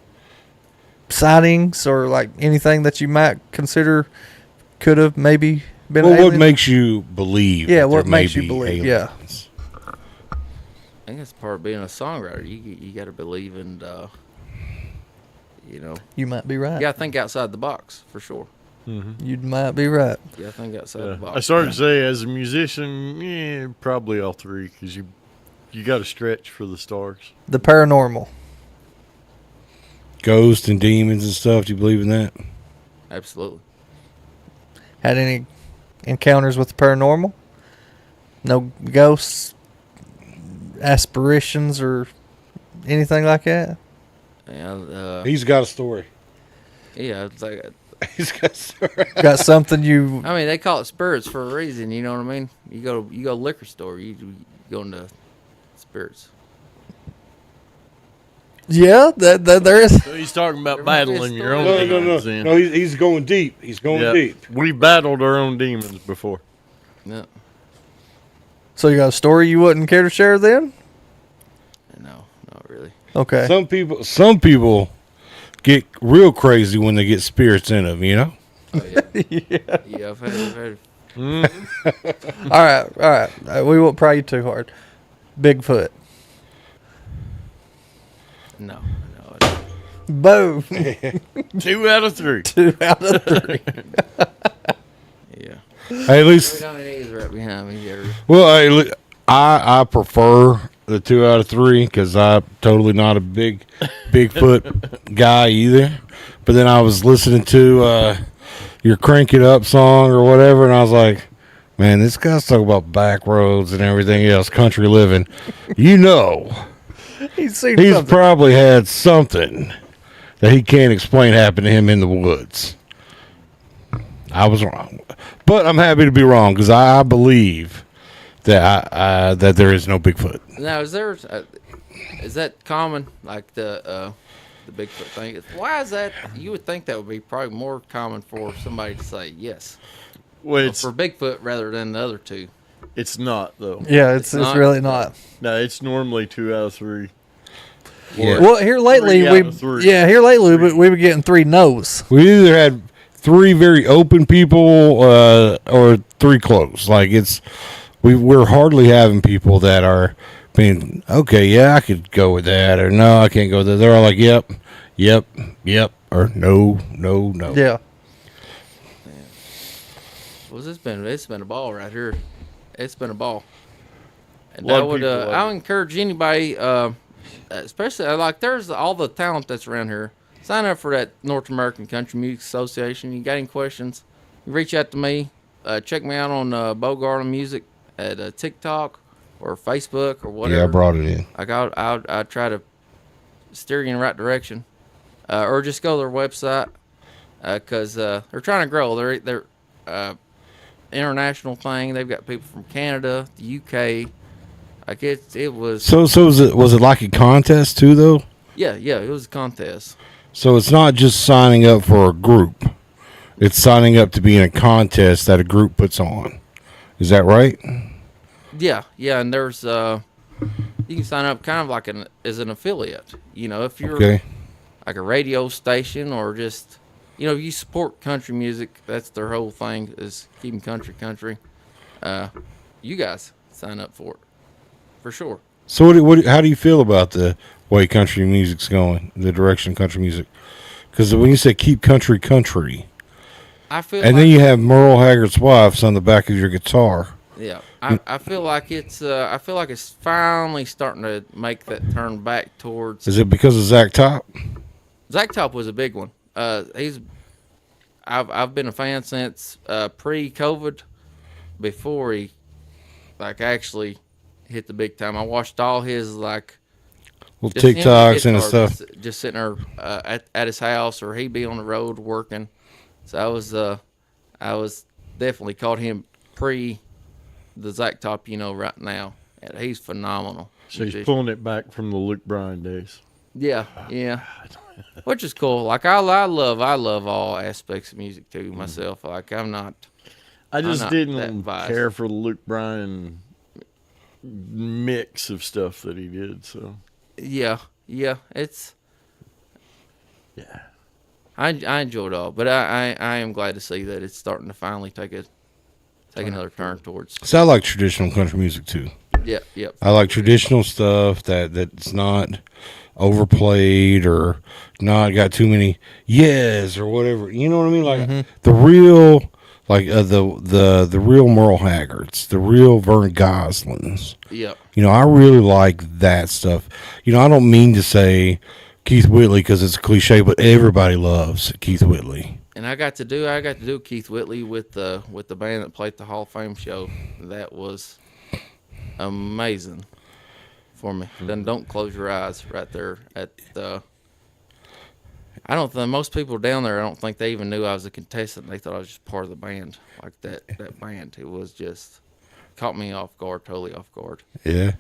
sightings or like anything that you might consider could have maybe been Well, aliens? what makes you believe? Yeah, that what there may makes you be believe? aliens? I think that's part of being a songwriter. You got to believe in, you know. You might be right. You got to think outside the box, for sure. You might be right. You got to think outside the box. I started to say, as a musician, probably all 3, because you got to stretch for the stars. The paranormal. Ghosts and demons and stuff. Do you believe in that? Absolutely. Had any encounters with the paranormal? No ghosts, aspirations, or anything like that? Yeah, He's got a story. Yeah, it's like... He's got a story. Got something you... I mean, they call it spirits for a reason, you know what I mean? You go to a liquor store, you go into spirits. Yeah, there is. So he's talking about battling your own No. demons. then. No, he's going deep. He's going Yep. deep. We battled our own demons before. No. So you got a story you wouldn't care to share then? No, not really. Okay. Some people get real crazy when they get spirits in them, you know? Oh, yeah. Yeah, I've had All right. We won't pry you too hard. Bigfoot. No. Boom. 2 out of 3. 2 out of 3. Yeah. Hey, at least... He's right behind me here. Well, I prefer the 2 out of 3 because I'm totally not a Bigfoot guy either. But then I was listening to your Crank It Up song or whatever, and I was like, man, this guy's talking about back roads and everything else, country living. You know, he's probably had something that he can't explain happen to him in the woods. I was wrong, but I'm happy to be wrong because I believe that that there is no Bigfoot. Now, is that common? Like the Bigfoot thing? Why is that? You would think that would be probably more common for somebody to say yes. Well, for Bigfoot rather than the other 2. It's not though. Yeah, it's really not. No, it's normally 2 out of 3. Yeah. Well, here lately we were getting 3 no's. We either had 3 very open people or 3 closed. Like we're hardly having people that are being okay. Yeah, I could go with that, or no, I can't go with that. They're all like, yep, or no. Yeah. Well, it's been a ball right here. It's been a ball. And A lot I of would people like I would encourage anybody, especially like there's all the talent that's around here. Sign up for that North American Country Music Association. You got any questions? You reach out to me. Check me out on Bo Garland Music at TikTok or Facebook or whatever. Yeah, I brought it in. I try to steer you in the right direction, or just go to their website because they're trying to grow. They're international thing. They've got people from Canada, the UK, Like it was. So was it like a contest too though? Yeah, it was a contest. So it's not just signing up for a group. It's signing up to be in a contest that a group puts on. Is that right? Yeah, and there's you can sign up kind of like as an affiliate. You know, if you're like a radio station or just you support country music. That's their whole thing is keeping country. You guys sign up for it for sure. So how do you feel about the way country music's going, the direction of country music? Because when you say keep country, I feel and then you have Merle Haggard's Wife's on the back of your guitar. Yeah, I feel like it's finally starting to make that turn back towards. Is it because of Zach Top? Zach Top was a big one. I've been a fan since pre-COVID, before he actually hit the big time. I watched all his little TikToks and stuff. Just sitting there at his house, or he'd be on the road working. So I was definitely caught him pre the Zach Top, right now. And he's phenomenal. So he's pulling it back from the Luke Bryan days. Yeah. Which is cool. Like I love all aspects of music too myself. Like I just didn't care for the Luke Bryan mix of stuff that he did. So yeah, it's I enjoy it all, but I am glad to see that it's starting to finally take another turn towards. So I like traditional country music too. Yeah. I like traditional stuff that's not overplayed or not got too many yes or whatever. You know what I mean? Like the real, like the real Merle Haggards, the real Vern Goslings. Yep. I really like that stuff. I don't mean to say Keith Whitley because it's a cliche, but everybody loves Keith Whitley. And I got to do Keith Whitley with the band that played the Hall of Fame show. That was amazing for me. Then don't close your eyes right there at the. I don't think most people down there. I don't think they even knew I was a contestant. They thought I was just part of the band. Like that band. It was just caught me totally off guard. Yeah,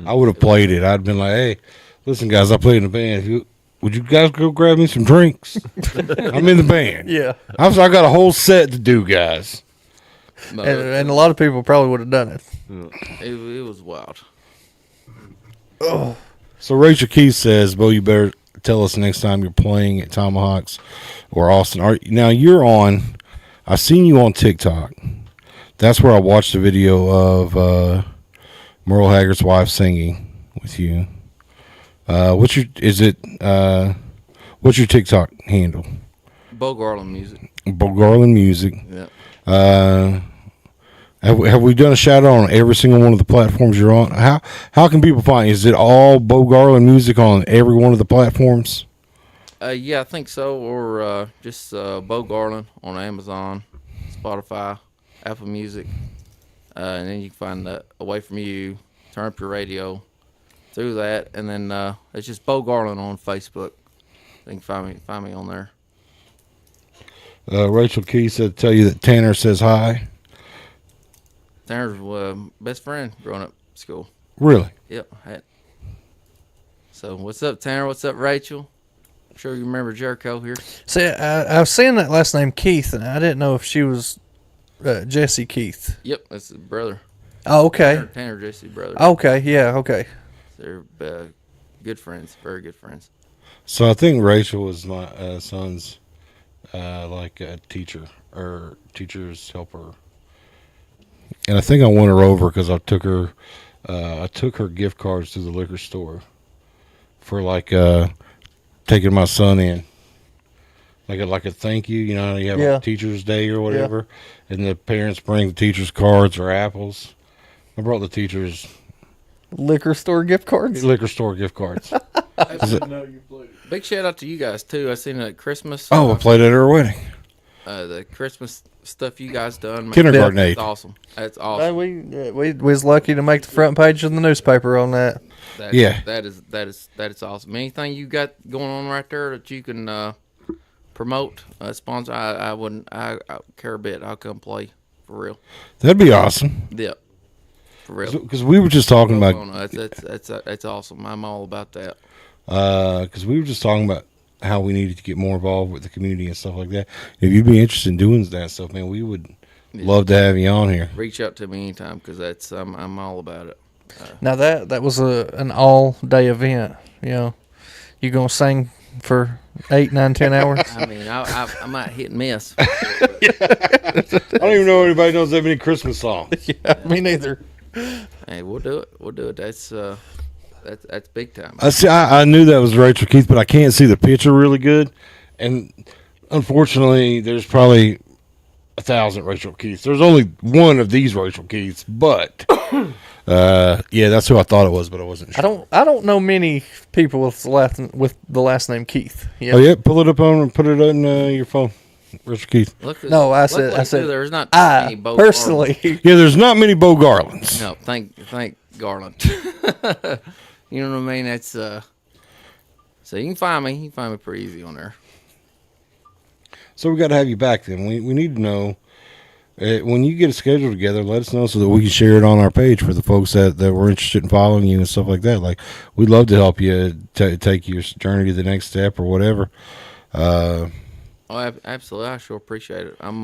I would have played it. I'd been like, hey, listen, guys, I played in the band. Would you guys go grab me some drinks? I'm in the band. Yeah. I got a whole set to do, guys. No, and a lot of people probably would have done it. It was wild. Oh. So Rachel Keith says, Bo, you better tell us next time you're playing at Tomahawks or Austin. Now you're on, I've seen you on TikTok. That's where I watched the video of Merle Haggard's wife singing with you. What's your TikTok handle? Bo Garland Music. Bo Garland Music. Yeah. Have we done a shout out on every single one of the platforms you're on? How can people find you? Is it all Bo Garland Music on every one of the platforms? Yeah, I think so. Or just Bo Garland on Amazon, Spotify, Apple Music, and then you can find Away From You, Turn Up Your Radio through that, and then it's just Bo Garland on Facebook. You can find me on there. Rachel Key said, tell you that Tanner says hi. Tanner's best friend growing up at school. Really? Yep. So what's up, Tanner? What's up, Rachel? I'm sure you remember Jericho here. See, I've seen that last name Keith, and I didn't know if she was Jesse Keith. Yep, that's his brother. Oh, okay. Tanner Jesse's brother. Okay, yeah, okay. They're good friends, very good friends. So I think Rachel was my son's like a teacher or teacher's helper. And I think I won her over because I took her gift cards to the liquor store for taking my son in, like a thank you. You know how you have a Teacher's Day or whatever, and the parents bring the teachers cards or apples. I brought the teachers liquor store gift cards. Liquor store gift cards. Big shout out to you guys too. I seen it at Christmas. Oh, I played at her wedding. The Christmas stuff you guys done. Kindergarten aid. That's awesome. That's awesome. We was lucky to make the front page of the newspaper on that. That is awesome. Anything you got going on right there that you can promote, sponsor, I care a bit. I'll come play for real. That'd be awesome. Yep. For real. Because we were just talking about. That's awesome. I'm all about that. Because we were just talking about how we needed to get more involved with the community and stuff like that. If you'd be interested in doing that stuff, man, we would love to have you on here. Reach out to me anytime because I'm all about it. Now that was an all day event. You know, you gonna sing for 8, 9, 10 hours? I mean, I might hit and miss. I don't even know anybody knows that many Christmas songs. Yeah, me neither. Hey, we'll do it. We'll do it. That's big time. I knew that was Rachel Keith, but I can't see the picture really good. And unfortunately, there's probably 1,000 Rachel Keiths. There's only one of these Rachel Keiths, but yeah, that's who I thought it was, but I wasn't sure. I don't know many people with the last name Keith. Yeah. Oh yeah, pull it up on and put it on your phone. Rachel Keith. No, I said there's not I many Bo personally. Garlands. Yeah, there's not many Bo Garlands. No, thank Garland. You know what I mean? That's so you can find me. You can find me pretty easy on there. So we got to have you back then. We need to know when you get a schedule together. Let us know so that we can share it on our page for the folks that were interested in following you and stuff like that. Like we'd love to help you take your journey to the next step or whatever. Oh, absolutely. I sure appreciate it. I'm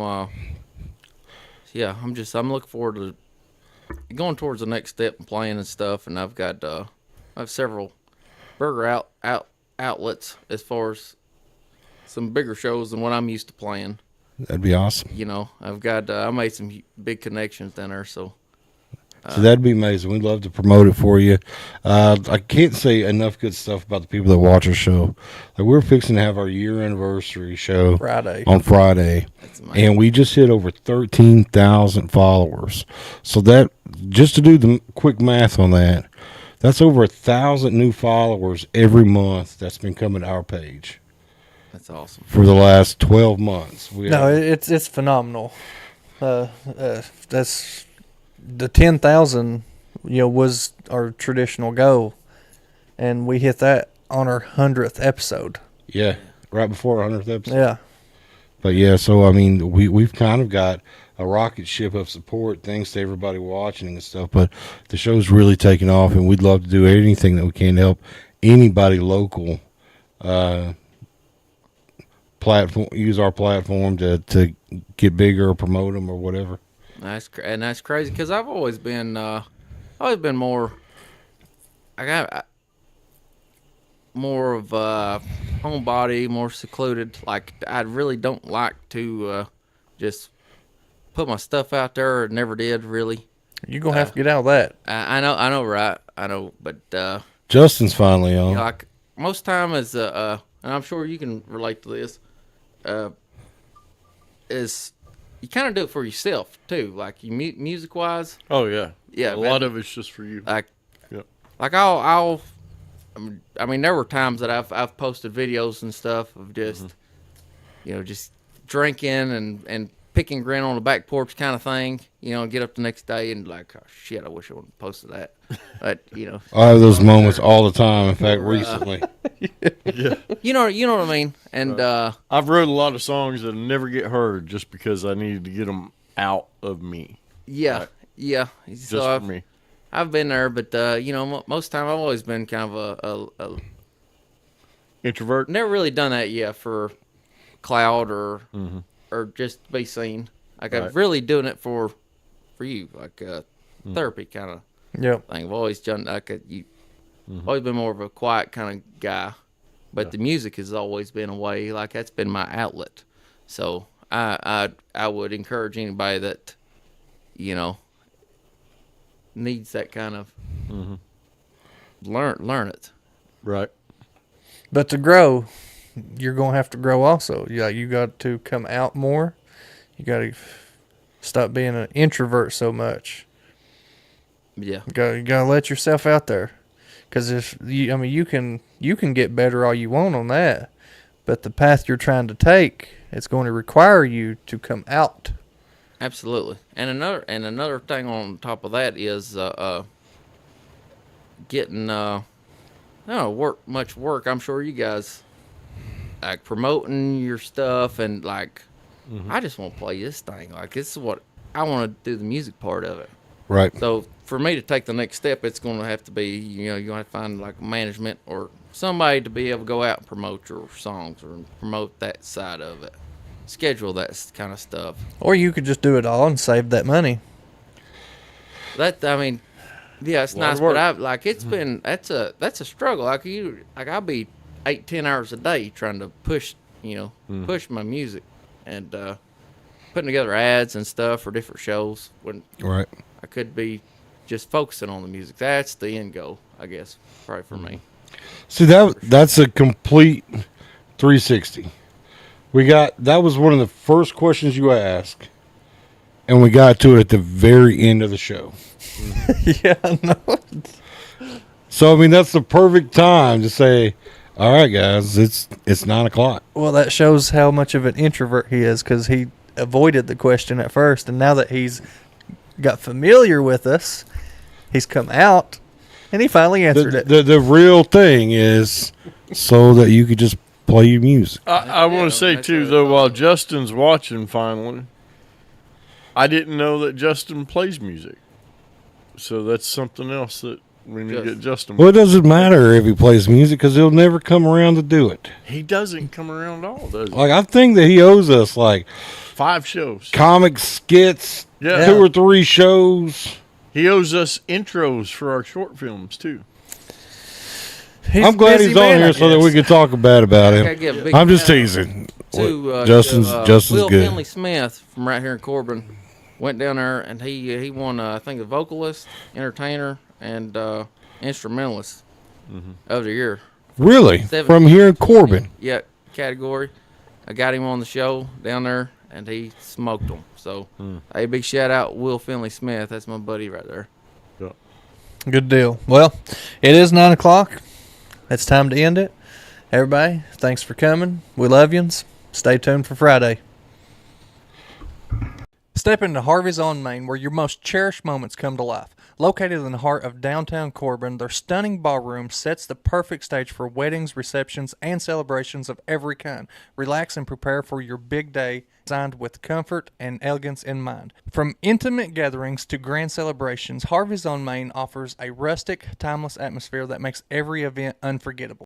looking forward to going towards the next step and playing and stuff. And I've got I have several burger outlets as far as some bigger shows than what I'm used to playing. That'd be awesome. You know, I've got I made some big connections down there, so that'd be amazing. We'd love to promote it for you. I can't say enough good stuff about the people that watch our show. Like we're fixing to have our year anniversary show on Friday, and we just hit over 13,000 followers. So that, just to do the quick math on that, that's over 1,000 new followers every month that's been coming to our page. That's awesome. For the last 12 months. It's phenomenal. That's the 10,000, was our traditional goal, and we hit that on our 100th episode. Yeah, right before our 100th episode. Yeah. But yeah, so I mean, we've kind of got a rocket ship of support thanks to everybody watching and stuff. But the show's really taking off, and we'd love to do anything that we can to help anybody local use our platform to get bigger or promote them or whatever. That's crazy because I've always been more. I got more of a homebody, more secluded. Like I really don't like to just put my stuff out there. Never did really. You're gonna have to get out of that. I know, right? I know, but Justin's finally on. Like most time is and I'm sure you can relate to this. Is you kind of do it for yourself too, like you music wise. Oh yeah, yeah. A lot of it's just for you. Like, yep. Like I mean, there were times that I've posted videos and stuff of just, just drinking and picking grin on the back porch kind of thing. Get up the next day and like, oh shit, I wish I would have posted that. But I have those moments all the time. In fact, recently. Yeah. You know what I mean. And I've wrote a lot of songs that never get heard just because I needed to get them out of me. Yeah, right? Yeah. Just so for me. I've been there, but most of the time I've always been kind of a introvert. Never really done that yet for cloud or just to be seen. Like I'm really doing it for you, like therapy kind of thing. I've always done always been more of a quiet kind of guy, but the music has always been a way. Like that's been my outlet. So I would encourage anybody that needs that kind of learn it. Right. But to grow, you're going to have to grow also. You got to come out more. You got to stop being an introvert so much. Yeah. You got to let yourself out there. Because you can get better all you want on that, but the path you're trying to take, it's going to require you to come out. Absolutely. And another thing on top of that is getting much work. I'm sure you guys like promoting your stuff and like I just want to play this thing. Like this is what I want to do, the music part of it. Right. So for me to take the next step, it's going to have to be, you know, you're going to have to find like management or somebody to be able to go out and promote your songs or promote that side of it. Schedule that kind of stuff. Or you could just do it all and save that money. That, I mean, yeah, it's nice, work. but I like it's been that's a struggle. Like I'll be 8-10 hours a day trying to push, you know, push my music and putting together ads and stuff for different shows when Right. I could be just focusing on the music. That's the end goal, I guess, probably for me. See, that's a complete 360. That was one of the first questions you asked, and we got to it at the very end of the show. Yeah, no. So I mean, that's the perfect time to say, "All right, guys, it's 9:00." Well, that shows how much of an introvert he is, because he avoided the question at first, and now that he's got familiar with us, he's come out, and he finally answered it. The real thing is so that you could just play your music. I want to say, too, though, while Justin's watching finally, I didn't know that Justin plays music. So that's something else that we need to get Justin. Well, it doesn't matter if he plays music because he'll never come around to do it. He doesn't come around at all, does he? Like, I think that he owes us, like, 5 shows. Comic skits, Yeah. 2 or 3 shows. He owes us intros for our short films, too. I'm glad he's on here so that we can talk about I get a him. big I'm just shout out teasing. Justin's Will good. Finley Smith from right here in Corbin went down there and he won I think a vocalist, entertainer, and instrumentalist of the year. Really? From here in Corbin? Yeah, category. I got him on the show down there and he smoked them. So a big shout out Will Finley Smith. That's my buddy right there. Good deal. Well, it is 9 o'clock. It's time to end it. Everybody, thanks for coming. We love yous. Stay tuned for Friday. Step into Harvey's on Main, where your most cherished moments come to life. Located in the heart of downtown Corbin, their stunning ballroom sets the perfect stage for weddings, receptions, and celebrations of every kind. Relax and prepare for your big day, designed with comfort and elegance in mind. From intimate gatherings to grand celebrations, Harvey's on Main offers a rustic, timeless atmosphere that makes every event unforgettable.